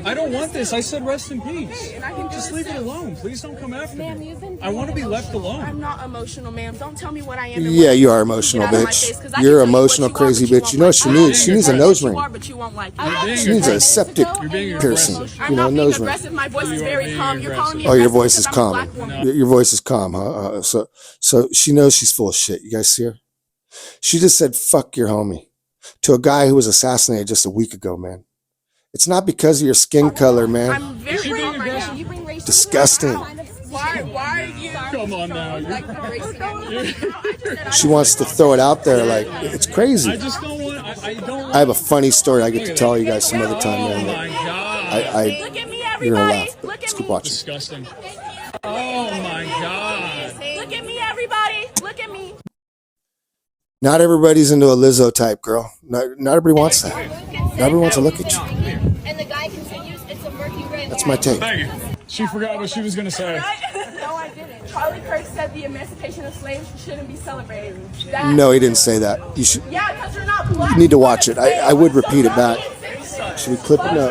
I don't want this. I said rest in peace. Just leave it alone. Please don't come after me. I want to be left alone.
I'm not emotional, ma'am. Don't tell me what I am.
Yeah, you are emotional, bitch. You're emotional, crazy bitch. You know what she needs? She needs a nose ring. She needs a septic piercing. Nose ring.
My voice is very calm. You're calling me
Oh, your
aggressive
voice is
because I'm a
calm.
black woman.
Your voice is calm, huh? So she knows she's full of shit. You guys see her? She just said, fuck your homie to a guy who was assassinated just a week ago, man. It's not because of your skin color, man.
I'm very calm right now. You bring racism.
Disgusting.
Why are you? Come on now.
She wants to throw it out there like it's crazy.
I just don't want.
I have a funny story I get to tell you guys some other time, man.
Look at me,
You're gonna
everybody.
laugh.
Look
Let's
at
keep
me.
watching.
Disgusting. Oh my God.
Look at me, everybody. Look at me.
Not everybody's into a Lizzo type, girl. Not everybody wants that. Not everybody wants to look at you.
And the guy continues, it's a murky red.
That's my take.
Thank you. She forgot what she was gonna say.
No, I didn't. Charlie Kirk said the emancipation of slaves shouldn't be celebrated.
No, he didn't say that. You should.
Yeah, because you're not black.
You need to watch it. I would repeat it back. Should we clip it? No.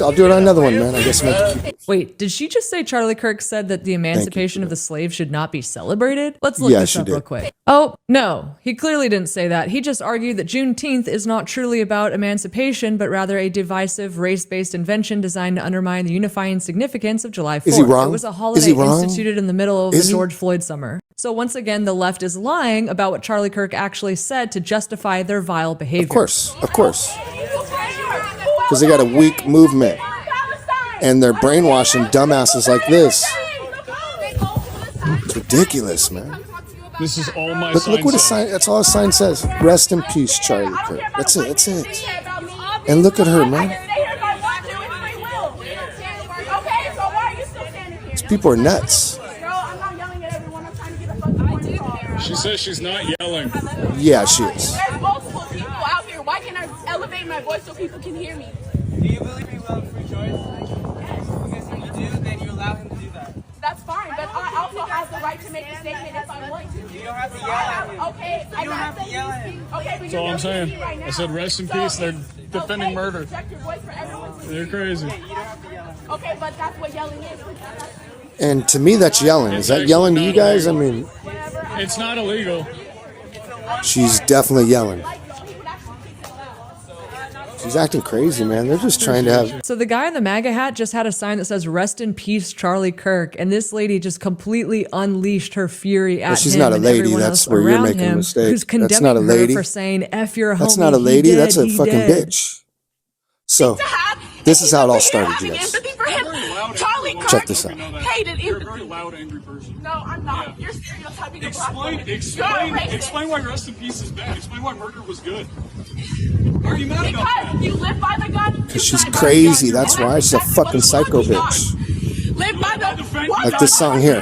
I'll do it on another one, man. I guess I'm going to keep.
Wait, did she just say Charlie Kirk said that the emancipation of the slave should not be celebrated? Let's look
Yeah,
this
she
up
did.
real quick. Oh, no, he clearly didn't say that. He just argued that Juneteenth is not truly about emancipation, but rather a divisive, race-based invention designed to undermine the unifying significance of July 4th.
Is he wrong?
It was a
Is
holiday
he wrong?
instituted in the middle of
Is
the
he?
George Floyd summer. So once again, the left is lying about what Charlie Kirk actually said to justify their vile behavior.
Of course. Because they got a weak movement. And they're brainwashing dumbasses like this. It's ridiculous, man.
This is all my
Look what his sign. That's all his sign says. Rest in peace, Charlie Kirk. That's it. And look at her, man. These people are nuts.
She says she's not yelling.
Yeah, she is.
There's multiple people out here. Why can't I elevate my voice so people can hear me?
Do you believe free will and free choice? Because if you do, then you allow him to do that.
That's fine, but I also have the right to make a statement if I want to.
You don't have to yell at him.
Okay,
You don't have to yell at him.
Okay, but
That's
you're
all I'm
yelling at
saying.
me right now.
I said rest in peace. They're defending murder.
Project your voice for everyone to
You're crazy.
Okay, but that's what yelling is.
And to me, that's yelling. Is that yelling to you guys? I mean,
It's not illegal.
she's definitely yelling. She's acting crazy, man. They're just trying to have...
So the guy in the MAGA hat just had a sign that says "Rest in peace, Charlie Kirk," and this lady just completely unleashed her fury at
she's
him
not a
and
lady.
everyone
That's
else
where you're
around
making a
him,
mistake.
who's
That's not a
condemning her
lady.
for saying "F your homie."
That's not a
he
lady.
dead,
That's a
he
fucking
dead.
bitch. So, this is how it all started, you guys.
Charlie Kirk
Check this out.
hated
You're a very loud, angry person.
No, I'm not. You're stereotyping a black woman.
Explain why rest in peace is bad. Explain why murder was good. Why are you mad about that?
Because you live by the gun.
Because she's crazy. That's why. She's a fucking psycho bitch.
Live by the
Like this song here.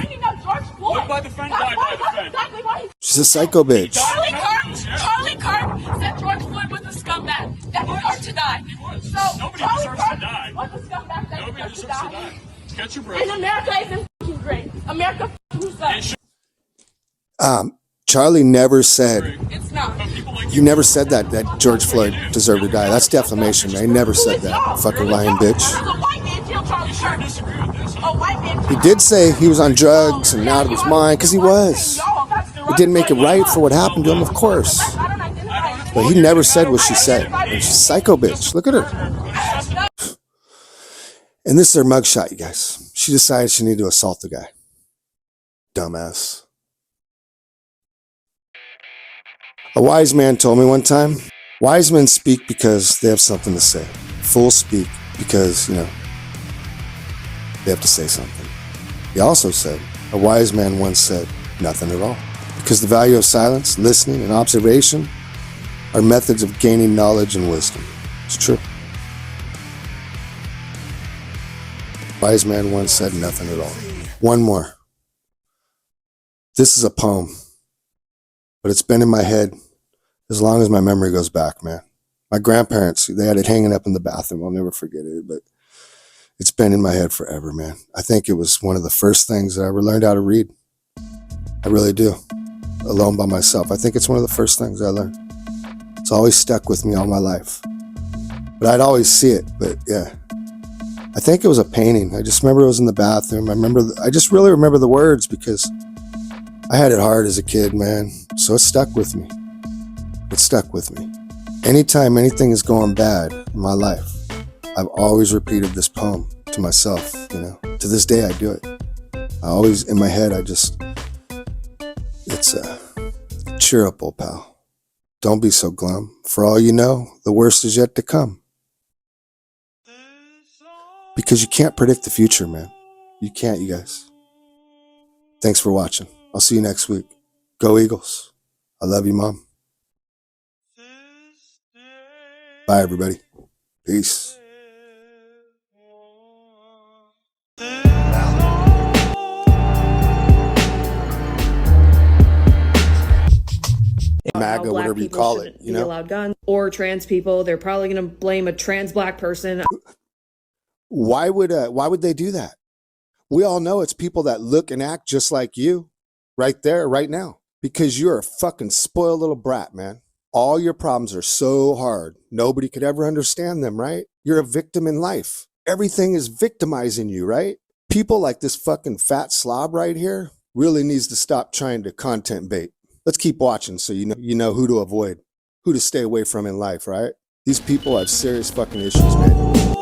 Live by the fence, die by the fence.
She's a psycho bitch.
Charlie Kirk said George Floyd was a scumbag that deserved to die. So
Nobody
Charlie
deserves
Kirk
to die.
was a scumbag that
Nobody
deserved to
deserves to
die.
die. Catch your breath.
And America isn't fucking great. America fucking sucks.
Charlie never said...
It's not.
You never said that George Floyd deserved to die. That's defamation, man. He never said that. Fucking lying bitch.
A white man killed Charlie Kirk. A white man
He did say he was on drugs and out of his mind, because he was. It didn't make it right for what happened to him, of course. But he never said what she said. And she's a psycho bitch. Look at her. And this is her mugshot, you guys. She decided she needed to assault the guy. Dumbass. A wise man told me one time, wise men speak because they have something to say. Fools speak because, they have to say something. He also said, a wise man once said, nothing at all. Because the value of silence, listening, and observation are methods of gaining knowledge and wisdom. It's true. Wise man once said, nothing at all. One more. This is a poem, but it's been in my head as long as my memory goes back, man. My grandparents, they had it hanging up in the bathroom. I'll never forget it, but it's been in my head forever, man. I think it was one of the first things that I ever learned how to read. I really do. Alone by myself. I think it's one of the first things I learned. It's always stuck with me all my life. But I'd always see it, but yeah. I think it was a painting. I just remember it was in the bathroom. I just really remember the words because I had it hard as a kid, man. So it stuck with me. It stuck with me. Anytime anything is going bad in my life, I've always repeated this poem to myself, To this day I do it. I always, in my head, it's cheer up, old pal. Don't be so glum. For all you know, the worst is yet to come. Because you can't predict the future, man. You can't, you guys. Thanks for watching. I'll see you next week. Go Eagles. I love you, Mom. Bye, everybody. Peace. MAGA, whatever you call it,
be allowed guns, or trans people. They're probably going to blame a trans black person.
Why would they do that? We all know it's people that look and act just like you, right there, right now, because you're a fucking spoiled little brat, man. All your problems are so hard. Nobody could ever understand them, right? You're a victim in life. Everything is victimizing you, right? People like this fucking fat slob right here really needs to stop trying to content bait. Let's keep watching so you know who to avoid, who to stay away from in life, right? These people have serious fucking issues, man.